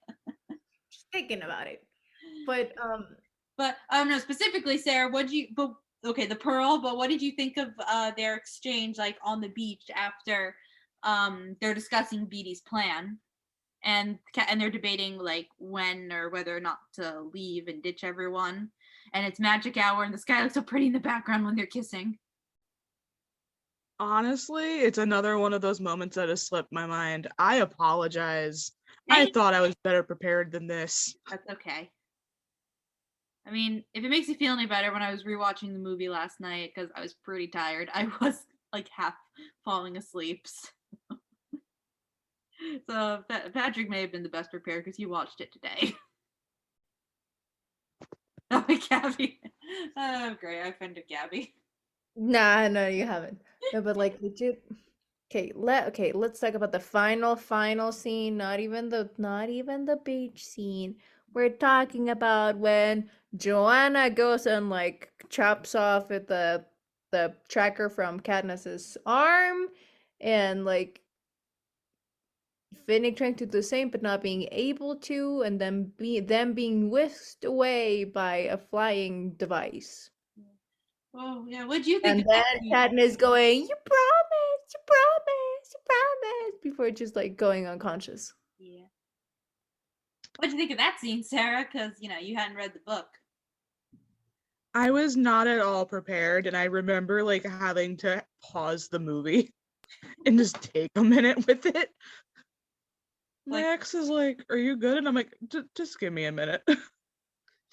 Just thinking about it. But no, specifically, Sarah, the pearl, but what did you think of their exchange like on the beach after they're discussing Beetie's plan? And they're debating like when or whether or not to leave and ditch everyone. And it's magic hour and the sky looks so pretty in the background when they're kissing. Honestly, it's another one of those moments that has slipped my mind. I apologize. I Hey, thought I was better prepared than this. that's okay. I mean, if it makes you feel any better, when I was rewatching the movie last night because I was pretty tired, I was like half falling asleep. So Patrick may have been the best prepared because he watched it today. Oh, Gabby. Oh, great. I offended Gabby. Nah, no, you haven't. No, but like legit. Okay, let's talk about the final scene, not even the beach scene. We're talking about when Joanna goes and like chops off at the tracker from Katniss's arm, and like Finnick trying to do the same but not being able to, and then them being whisked away by a flying device. Oh, yeah. What'd you think And of then that scene? Katniss going, "You promised, you promised, you promised," before just like going unconscious. Yeah. What'd you think of that scene, Sarah? Because, you hadn't read the book. I was not at all prepared, and I remember like having to pause the movie and just take a minute with it. My Like, ex is like, "Are you good?" And I'm like, Just give me a minute.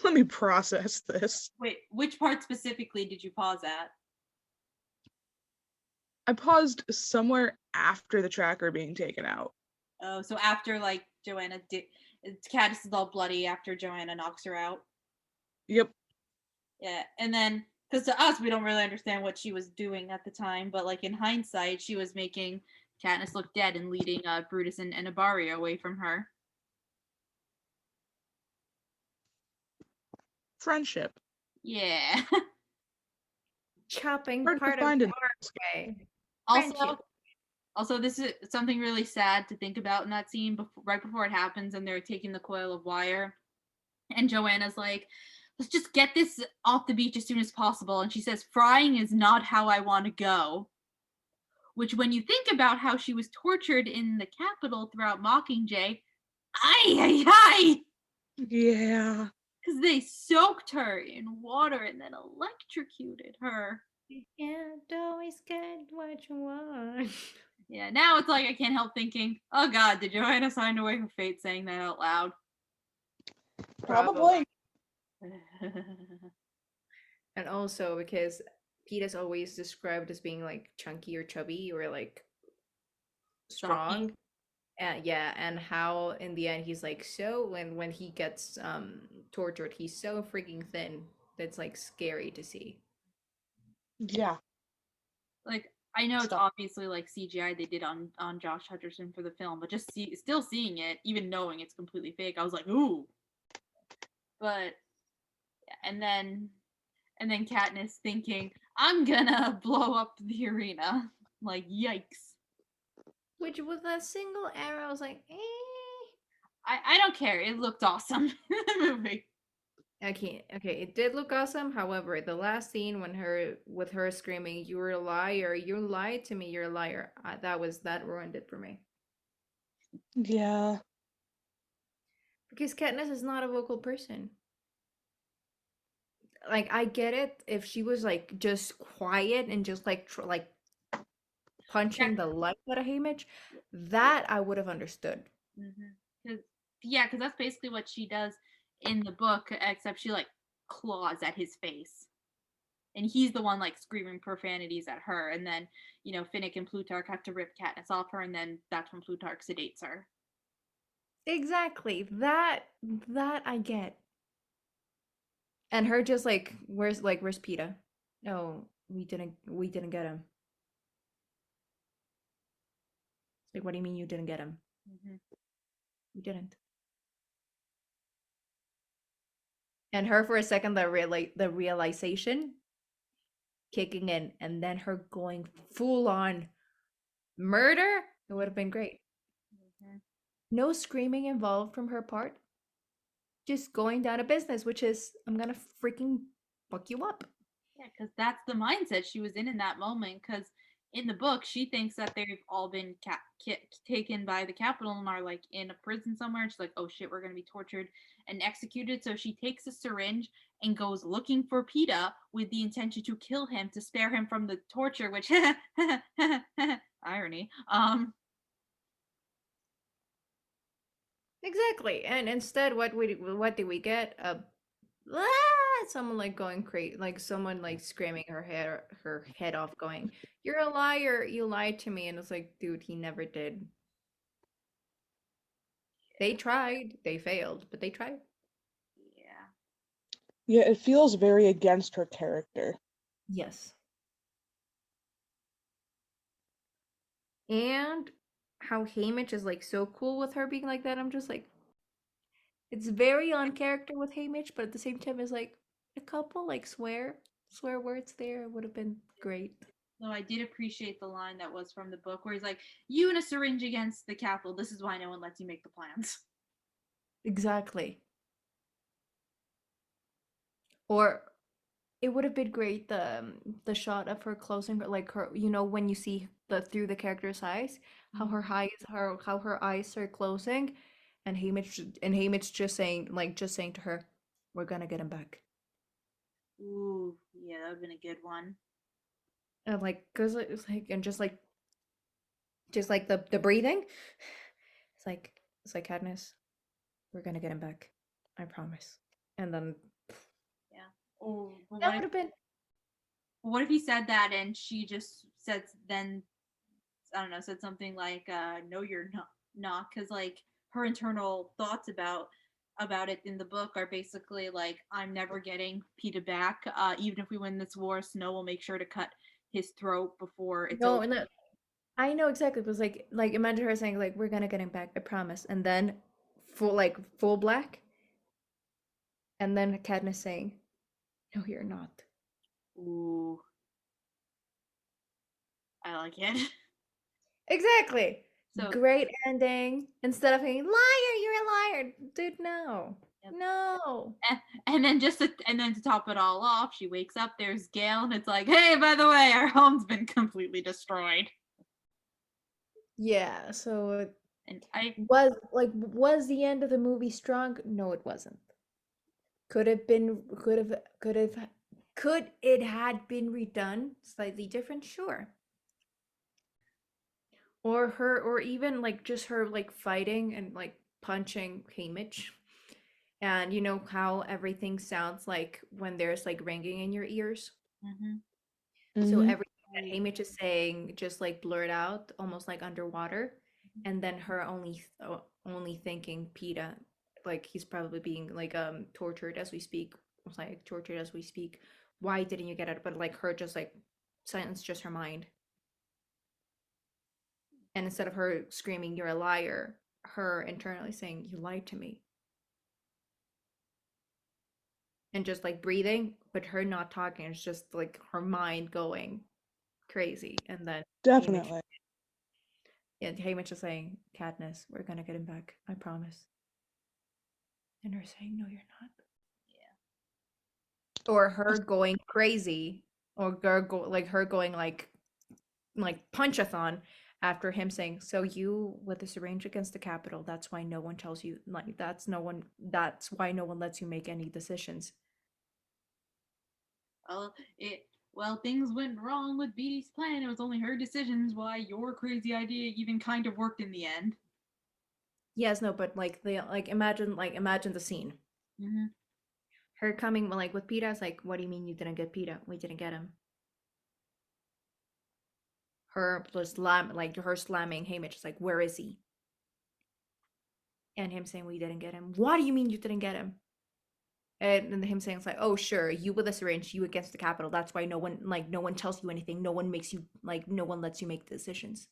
Let me process this." wait, which part specifically did you pause at? I paused somewhere after the tracker being taken out. Oh, so after, like, Joanna did. Cadis is all bloody after Joanna knocks her out. Yep. Yeah, and then because to us we don't really understand what she was doing at the time, but like in hindsight, she was making Katniss look dead and leading Brutus and Ibarria away from her. Friendship. Yeah. Chopping Hard to part of find the in arm away. also, Friendship. also this is something really sad to think about in that scene. Right before it happens, and they're taking the coil of wire, and Joanna's like, "Let's just get this off the beach as soon as possible," and she says, "Frying is not how I want to go." Which, when you think about how she was tortured in the Capitol throughout Mockingjay, ay, ay, ay! Yeah. Because they soaked her in water and then electrocuted her. You can't always get what you want. Yeah, now it's like I can't help thinking, oh god, did Joanna sign away her fate saying that out loud? Probably. And also because Pete is always described as being like chunky or chubby or like Stocky. strong. Yeah, and how in the end he's like so when he gets tortured, he's so freaking thin that's like scary to see. Yeah. Like, I know it's Stuff. obviously like CGI they did on Josh Hutcherson for the film, but just still seeing it, even knowing it's completely fake, I was like, ooh. But yeah, and then Katniss thinking, I'm gonna blow up the arena. Like, yikes. Which with a single arrow, I was like, eh. I don't care. It looked awesome in the movie. Okay, it did look awesome. However, the last scene when her screaming, "You're a liar! You lied to me! You're a liar!" That ruined it for me. Yeah. Because Katniss is not a vocal person. Like I get it if she was like just quiet and just like like Yeah, punching the light out of Haymitch, that I would have understood. because because that's basically what she does in the book, except she like claws at his face, and he's the one like screaming profanities at her, and then Finnick and Plutarch have to rip Katniss off her, and then that's when Plutarch sedates her. Exactly. That I get. And her just like, where's Peta? No, we didn't get him. Like, what do you mean you didn't get him? Mm-hmm. You didn't. And her for a second, the realization kicking in, and then her going full on murder, it would have been great. Mm-hmm. No screaming involved from her part. Just going down a business, which is I'm gonna freaking fuck you up. Yeah, because that's the mindset she was in that moment. Because in the book, she thinks that they've all been taken by the Capitol and are like in a prison somewhere. And she's like, "Oh shit, we're gonna be tortured and executed." So she takes a syringe and goes looking for Peta with the intention to kill him to spare him from the torture, which irony. Exactly. And instead, what do we get? Someone like going crazy, like someone like screaming her head off, going, "You're a liar! You lied to me!" And it's like, dude, he never did. They tried, they failed, but they tried. Yeah. Yeah, it feels very against her character. Yes. And how Haymitch is like so cool with her being like that. I'm just like, it's very on character with Haymitch, but at the same time, it's like a couple like swear words there would have been great. So I did appreciate the line that was from the book where he's like, "You and a syringe against the capital. This is why no one lets you make the plans." Exactly. Or it would have been great the shot of her closing, like her, when you see the through the character's eyes, how her eyes are closing, and Haymitch just saying to her, "We're gonna get him back." Ooh, yeah, that would have been a good one. And like, cause it's like, and just like the breathing, it's like Katniss, we're gonna get him back, I promise. And then Yeah. Or that would have been what if he said that and she just said then I don't know, said something like, "No, you're not," because like her internal thoughts about it in the book are basically like, "I'm never getting Peeta back. Even if we win this war, Snow will make sure to cut his throat before it's no, over." and I know exactly. It was like imagine her saying like, "We're gonna get him back, I promise," and then full black, and then Katniss saying, "No, you're not." Ooh, I like it. Exactly. So, Great ending. Instead of saying, "Liar, you're a liar," dude. No, yep. no. And then and then to top it all off, she wakes up. There's Gale, and it's like, "Hey, by the way, our home's been completely destroyed." Yeah. So And I was the end of the movie strong? No, it wasn't. Could have been. Could it had been redone slightly different? Sure. Or even like just her like fighting and like punching Haymitch. And you know how everything sounds like when there's like ringing in your ears? mhm. So Mm-hmm. everything that Haymitch is saying just like blurred out, almost like underwater. And then her only thinking Peta, like he's probably being like tortured as we speak. It's like tortured as we speak. Why didn't you get it? But like her just like silence just her mind. And instead of her screaming, "You're a liar," her internally saying, "You lied to me." And just like breathing, but her not talking. It's just like her mind going crazy. And then Haymitch, Definitely. yeah, Haymitch is saying, "Katniss, we're gonna get him back, I promise." And her saying, "No, you're not." Or her going crazy, or like her going like punchathon after him saying, "So you with this arrange against the Capitol, that's why no one tells you, like that's why no one lets you make any decisions." Well, things went wrong with Beatty's plan. It was only her decisions why your crazy idea even kind of worked in the end. Yes, no, but like imagine the scene. Hmm. Her coming like with Peeta, is like, "What do you mean you didn't get Peeta? We didn't get him." Her her slamming Haymitch is like, "Where is he?" And him saying, "We didn't get him." "What do you mean you didn't get him?" And then him saying it's like, "Oh sure, you with a syringe, you against the Capitol. That's why no one tells you anything. No one makes you like no one lets you make decisions."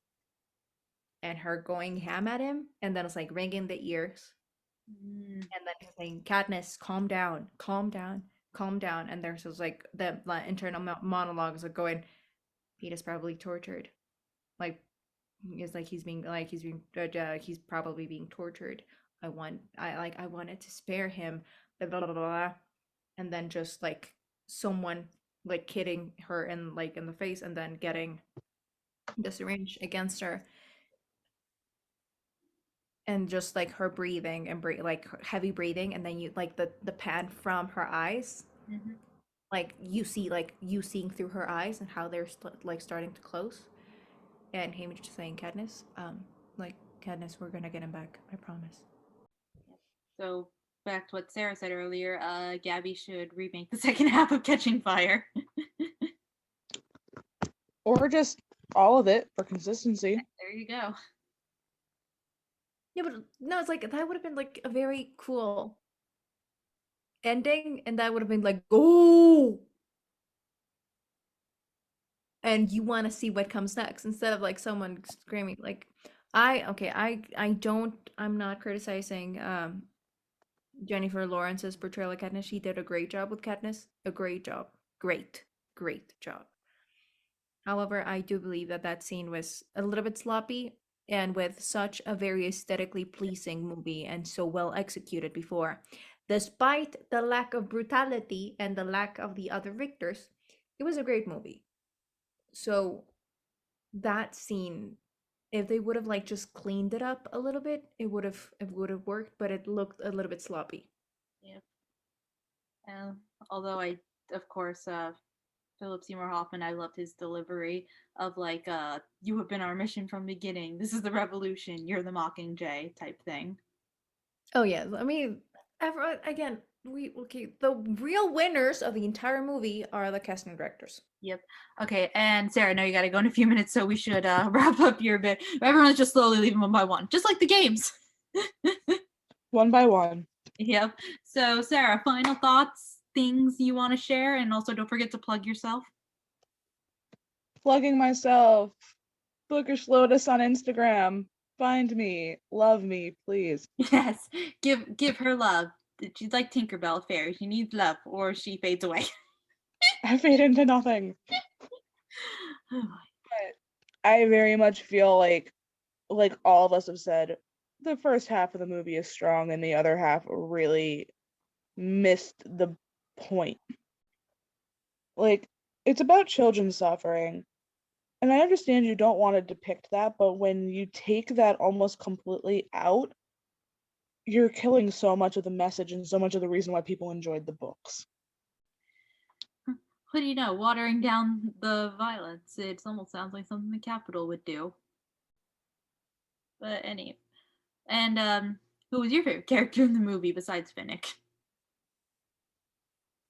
And her going ham at him, and then it's like ringing the ears, Mm. and then saying, "Katniss, calm down, calm down, calm down." And there's just like the internal monologues are going, "Peeta's probably tortured." Like it's like he's probably being tortured. I wanted to spare him, blah, blah, blah, blah. And then just like someone like kidding her in the face, and then getting the syringe against her, and just like her breathing and like heavy breathing, and then you like the pan from her eyes, Mhm. Like you seeing through her eyes and how they're like starting to close, and Haymitch just saying, Katniss, like Katniss, we're gonna get him back, I promise. So back to what Sarah said earlier, Gabby should remake the second half of Catching Fire. Or just all of it for consistency. There you go. Yeah, but no, it's like that would have been like a very cool ending, and that would have been like, go, and you want to see what comes next instead of like someone screaming. Like, I'm not criticizing Jennifer Lawrence's portrayal of Katniss. She did a great job with Katniss. A great job. Great job. However, I do believe that that scene was a little bit sloppy, and with such a very aesthetically pleasing movie and so well executed before, despite the lack of brutality and the lack of the other victors, it was a great movie. So that scene, if they would have like just cleaned it up a little bit, it would have worked, but it looked a little bit sloppy. Yeah. Although I, of course, Philip Seymour Hoffman, I loved his delivery of like, "You have been our mission from the beginning. This is the revolution. You're the Mockingjay" type thing. Oh yeah, I mean, again, the real winners of the entire movie are the casting directors. Yep. Okay, and Sarah, I know you got to go in a few minutes, so we should wrap up your bit. Everyone's just slowly leaving one by one, just like the games. One by one. Yep. So, Sarah, final thoughts, things you want to share, and also don't forget to plug yourself. Plugging myself. Bookish Lotus on Instagram. Find me. Love me, please. Yes, give her love. She's like Tinkerbell Fair. She needs love, or she fades away. I fade into nothing. But I very much feel like all of us have said, the first half of the movie is strong and the other half really missed the point. Like, it's about children suffering. And I understand you don't want to depict that, but when you take that almost completely out, you're killing so much of the message and so much of the reason why people enjoyed the books. What do you know? Watering down the violence. It almost sounds like something the Capitol would do. But and who was your favorite character in the movie besides Finnick?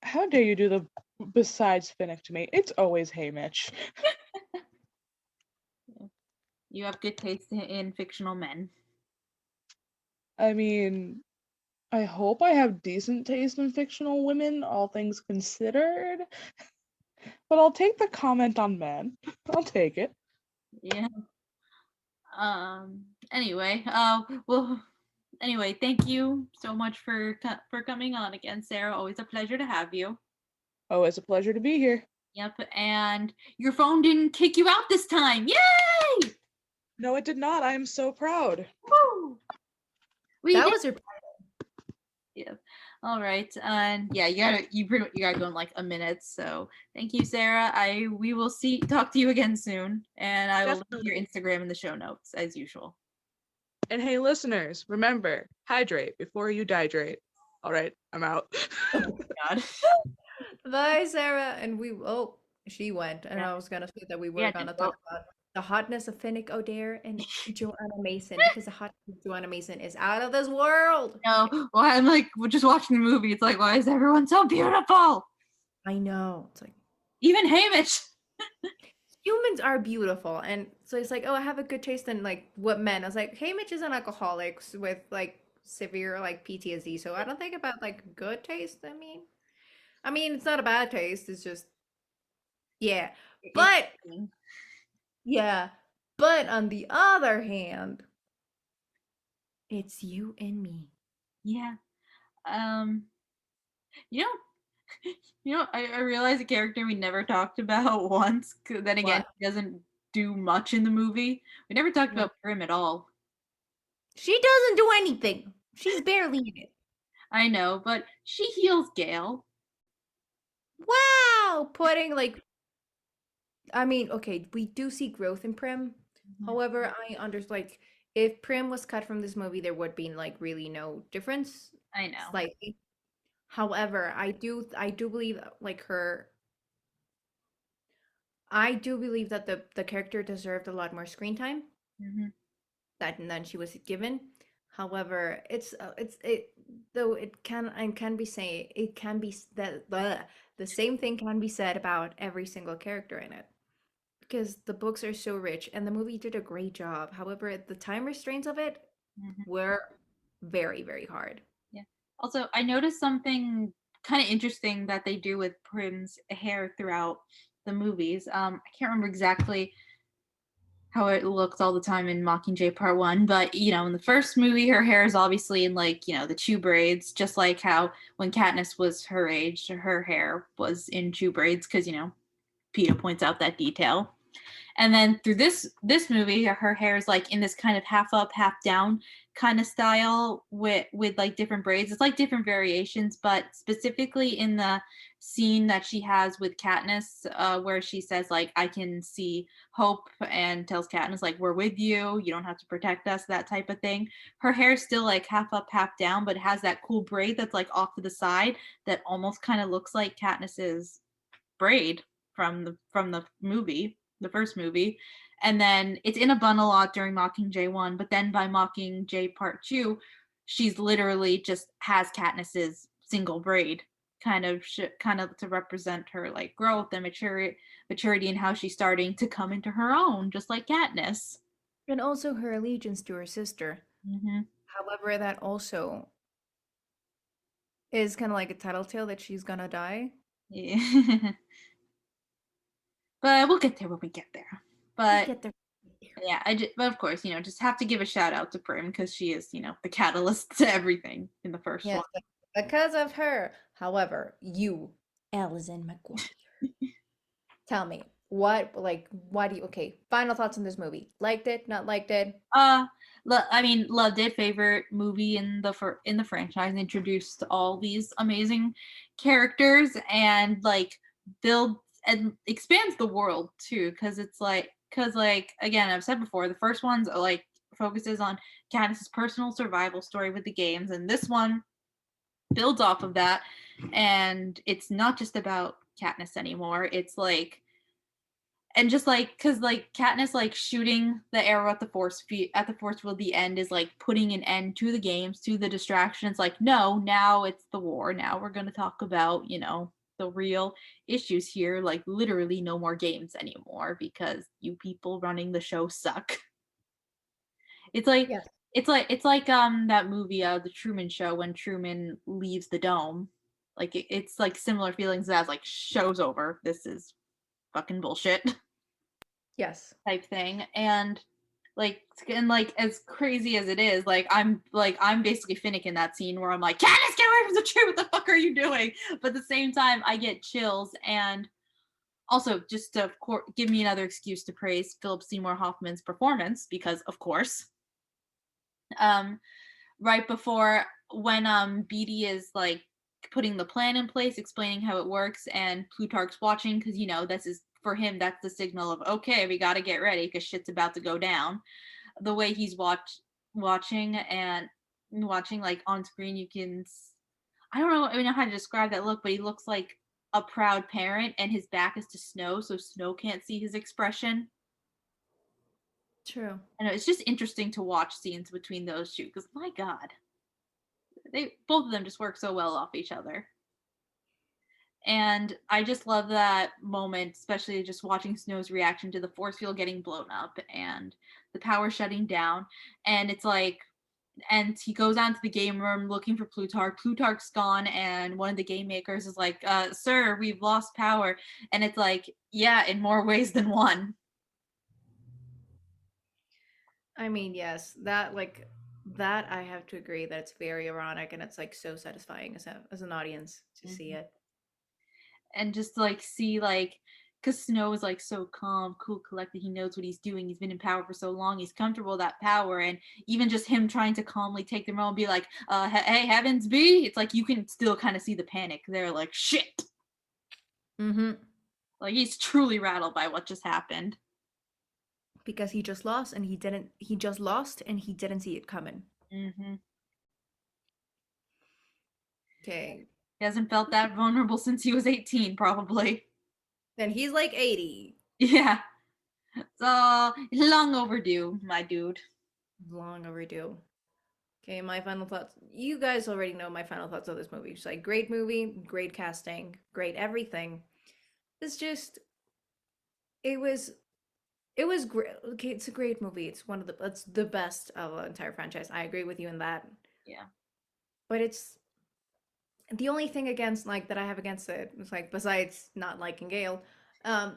How dare you do the besides Finnick to me? It's always Haymitch. You have good taste in fictional men. I mean, I hope I have decent taste in fictional women, all things considered. But I'll take the comment on men. I'll take it. Yeah. Anyway, well, anyway, thank you so much for coming on again, Sarah. Always a pleasure to have you. Oh, it's a pleasure to be here. Yep, and your phone didn't kick you out this time. Yay! No, it did not. I am so proud. Woo! We That did. was your Yep. All right, and yeah, you gotta go in like a minute. So thank you, Sarah. We will talk to you again soon, and I will link your Instagram in the show notes as usual. And hey, listeners, remember, hydrate before you dihydrate. All right, I'm out. God. Bye, Sarah. And she went, and Yeah. I was gonna say that we were Yeah, gonna just talk about the hotness of Finnick Odair and Joanna Mason, because the hotness of Joanna Mason is out of this world. No, well, I'm like just watching the movie. It's like, why is everyone so beautiful? I know. It's like Even Hamish. humans are beautiful, and so it's like, oh, I have a good taste in like what men. I was like, Haymitch is an alcoholic with like severe like PTSD, so I don't think about like good taste. I mean, it's not a bad taste. It's just yeah, but yeah, but on the other hand, it's you and me. Yeah. You know, I realized a character we never talked about once. Then again, What? he doesn't do much in the movie. We never talked No. about Prim at all. She doesn't do anything. She's barely in it. I know, but she heals Gale. Wow, putting like, I mean, okay, we do see growth in Prim. However, I understand like if Prim was cut from this movie, there would be like really no difference. I know. Slightly. However, I do believe like her I do believe that the character deserved a lot more screen time Hmm. than she was given. However, it's it though it can be say it can be that the same thing can be said about every single character in it because the books are so rich and the movie did a great job. However, the time restraints of it Hmm. were very, very hard. Yeah. Also, I noticed something kind of interesting that they do with Prim's hair throughout the movies. I can't remember exactly how it looks all the time in Mockingjay Part 1, but in the first movie her hair is obviously in like, the two braids, just like how when Katniss was her age, her hair was in two braids cuz Peeta points out that detail. And then through this movie her hair is like in this kind of half up half down kind of style with like different braids. It's like different variations, but specifically in the scene that she has with Katniss, where she says like I can see hope and tells Katniss like we're with you, you don't have to protect us, that type of thing. Her hair is still like half up half down, but it has that cool braid that's like off to the side that almost kind of looks like Katniss's braid from the movie, the first movie. And then it's in a bun a lot during Mockingjay 1, but then by Mockingjay Part 2, she's literally just has Katniss's single braid kind of to represent her like growth and maturity and how she's starting to come into her own just like Katniss. And also her allegiance to her sister. Mhm. However, that also is kind of like a tattletale that she's gonna die. Yeah. But we'll get there when we get there. We'll But get there. yeah, but of course, just have to give a shout out to Prim because she is, the catalyst to everything in the first Yes, one. because of her. However, you, Alyson McGuire, tell me why do you okay? Final thoughts on this movie? Liked it? Not liked it? Uh, I mean, loved it. Favorite movie in the franchise. Introduced all these amazing characters and like builds and expands the world too. Because again, I've said before, the first one's like focuses on Katniss's personal survival story with the games, and this one builds off of that. And it's not just about Katniss anymore. It's like and just like because like Katniss like shooting the arrow at the force field, the end is like putting an end to the games, to the distractions. Like no, now it's the war. Now we're gonna talk about the real issues here. Like literally, no more games anymore because you people running the show suck. It's like Yes. it's like that movie The Truman Show when Truman leaves the dome. Like it's like similar feelings as like show's over. This is fucking bullshit. Yes. Type thing. And as crazy as it is, I'm basically Finnick in that scene where I'm like, Candace, get away from the tree, what the fuck are you doing? But at the same time I get chills. And also just to give me another excuse to praise Philip Seymour Hoffman's performance, because of course, um right before when Beatty is like putting the plan in place, explaining how it works, and Plutarch's watching because this is for him. That's the signal of okay, we got to get ready because shit's about to go down. The way he's watching and watching like on screen, you can I don't know how to describe that look, but he looks like a proud parent, and his back is to Snow, so Snow can't see his expression. True. I know it's just interesting to watch scenes between those two because my god, they both of them just work so well off each other. And I just love that moment, especially just watching Snow's reaction to the force field getting blown up and the power shutting down. And it's like, and he goes out to the game room looking for Plutarch. Plutarch's gone, and one of the game makers is like, "Sir, we've lost power." And it's like, yeah, in more ways than one. I mean, yes, that I have to agree that it's very ironic and it's like so satisfying as an audience to see Mhm. it. And just like see like because Snow is like so calm, cool, collected. He knows what he's doing. He's been in power for so long. He's comfortable with that power. And even just him trying to calmly take the role and be like, hey, heavens be. It's like you can still kind of see the panic. They're like, shit. Mm-hmm. Like he's truly rattled by what just happened. Because he just lost and he didn't see it coming. Hmm. Okay. He hasn't felt that vulnerable since he was 18, probably. And he's like 80. Yeah. So, long overdue, my dude. Long overdue. Okay, my final thoughts. You guys already know my final thoughts of this movie. It's like great movie, great casting, great everything. It's just it was great. Okay, it's a great movie. It's the best of the entire franchise. I agree with you in that. Yeah. But it's the only thing against like that I have against it is like besides not liking Gale,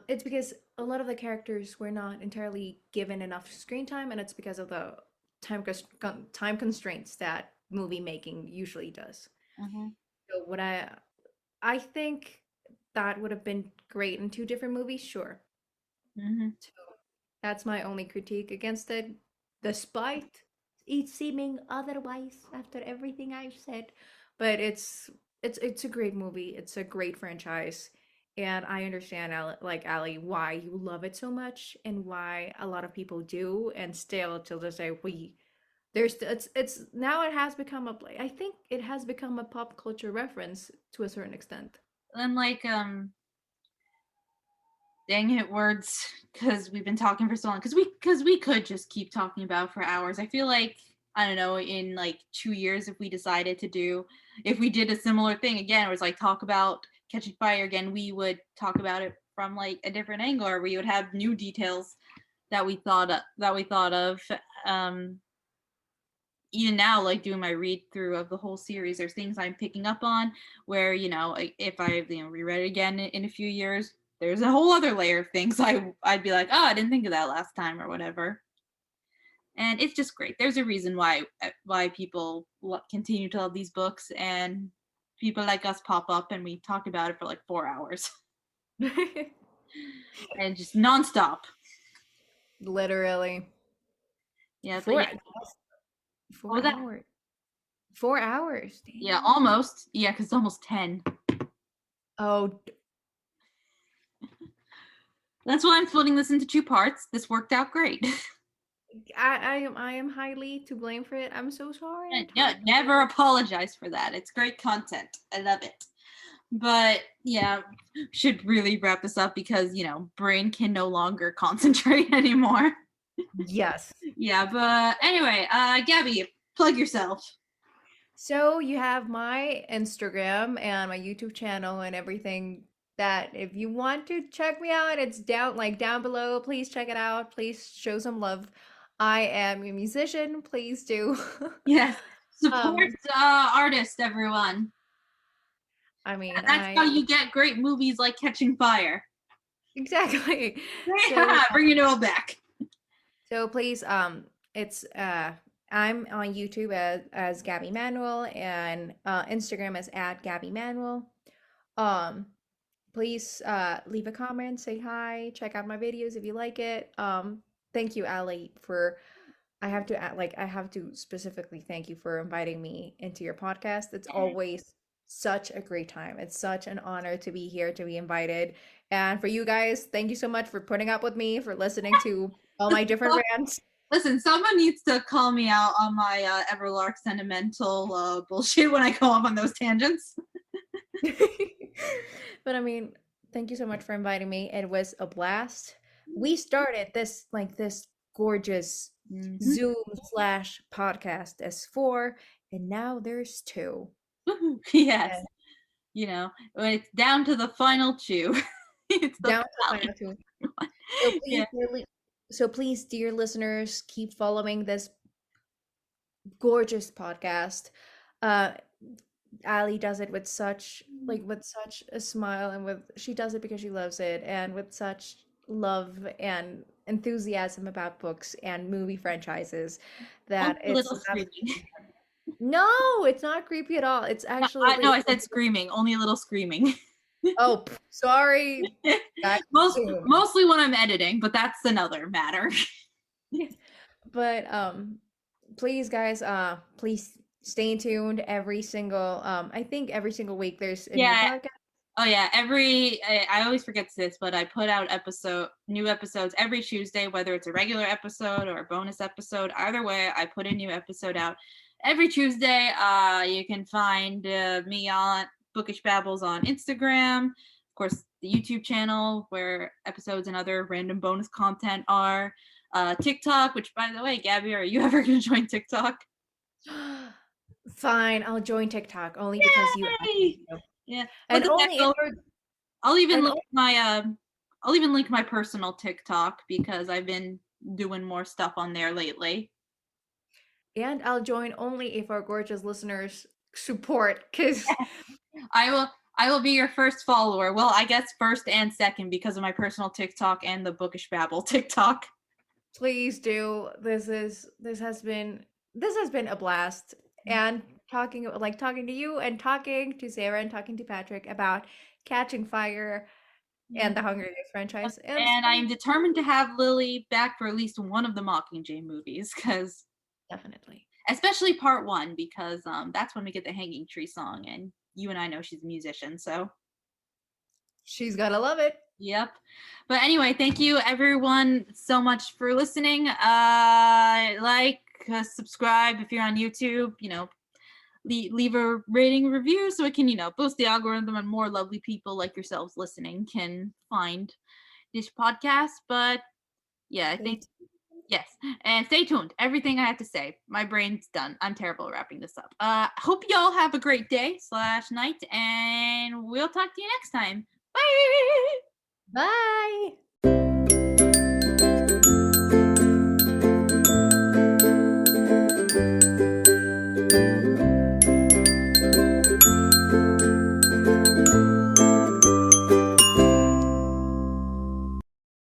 it's because a lot of the characters were not entirely given enough screen time, and it's because of the time constraints that movie making usually does. Mm-hmm. So what I think that would have been great in two different movies, sure. Mm-hmm. So that's my only critique against it, despite it seeming otherwise after everything I've said. But it's a great movie. It's a great franchise, and I understand, like Ali, why you love it so much and why a lot of people do, and still till this day it's now it has become I think it has become a pop culture reference to a certain extent. And like, dang it, words, because we've been talking for so long. Because we could just keep talking about for hours. I feel like, I don't know, in like 2 years, if we did a similar thing again, it was like talk about Catching Fire again, we would talk about it from like a different angle, or we would have new details that we thought of. Even now, like doing my read through of the whole series, there's things I'm picking up on where, if I reread it again in a few years, there's a whole other layer of things I'd be like, oh, I didn't think of that last time or whatever. And it's just great. There's a reason why people continue to love these books, and people like us pop up and we talk about it for like 4 hours and just nonstop. Literally. Yeah, Four, yeah. four What was that? hours. 4 hours. Yeah, Damn. almost. Yeah, because it's almost 10. Oh, That's why I'm splitting this into 2 parts. This worked out great. I am highly to blame for it. I'm so sorry. I'm Yeah, totally never apologize for that. It's great content. I love it. But yeah, should really wrap this up because, brain can no longer concentrate anymore. Yes. Yeah, but anyway, Gabby, plug yourself. So you have my Instagram and my YouTube channel and everything that if you want to check me out, it's down below. Please check it out. Please show some love. I am a musician. Please do. Yes. Support Um, artists, everyone. I mean, That's how you get great movies like Catching Fire. exactly. Bring it all back. So please, it's I'm on YouTube as Gabby Manuel and Instagram as @GabbyManuel. Um, please leave a comment, say hi, check out my videos if you like it. Thank you, Ali, for I have to specifically thank you for inviting me into your podcast. It's always such a great time. It's such an honor to be here, to be invited. And for you guys, thank you so much for putting up with me, for listening to all my different rants. Listen, someone needs to call me out on my Everlark sentimental bullshit when I go off on those tangents. But I mean, thank you so much for inviting me. It was a blast. We started this gorgeous Zoom / podcast as 4, and now there's 2. Yes. When it's down to the final 2. It's down to the final 2. So please, Yeah. please, dear listeners, keep following this gorgeous podcast. Ali does it with such a smile, and she does it because she loves it, and with such love and enthusiasm about books and movie franchises that a little screaming. No, it's not creepy at all. It's actually No, I said screaming. Only a little screaming. Oh, sorry. Mostly when I'm editing, but that's another matter. But please guys, please stay tuned every single I think every single week there's a new podcast. Oh yeah, I always forget this, but I put out new episodes every Tuesday, whether it's a regular episode or a bonus episode. Either way, I put a new episode out every Tuesday. You can find me on Bookish Babbles on Instagram. Of course, the YouTube channel where episodes and other random bonus content are. TikTok, which by the way, Gabby, are you ever going to join TikTok? Fine, I'll join TikTok only because you asked me to. Yeah. And Look at only that. if we're I'll even and link my personal TikTok because I've been doing more stuff on there lately. and I'll join only if our gorgeous listeners support, because I will be your first follower. Well, I guess first and second because of my personal TikTok and the Bookish Babble TikTok. please do. This has been a blast. And talking to you and talking to Sarah and talking to Patrick about Catching Fire and the Hunger Games franchise. And I'm determined to have Lily back for at least one of the Mockingjay movies, because definitely. especially part 1, because that's when we get the Hanging Tree song, and you and I know she's a musician, so She's gotta love it. yep. But anyway, thank you everyone so much for listening. Subscribe if you're on YouTube, leave a rating review so it can, boost the algorithm and more lovely people like yourselves listening can find this podcast. But yeah, I think yes. And stay tuned. Everything I have to say. My brain's done. I'm terrible at wrapping this up. Hope y'all have a great day / night, and we'll talk to you next time. Bye. Bye.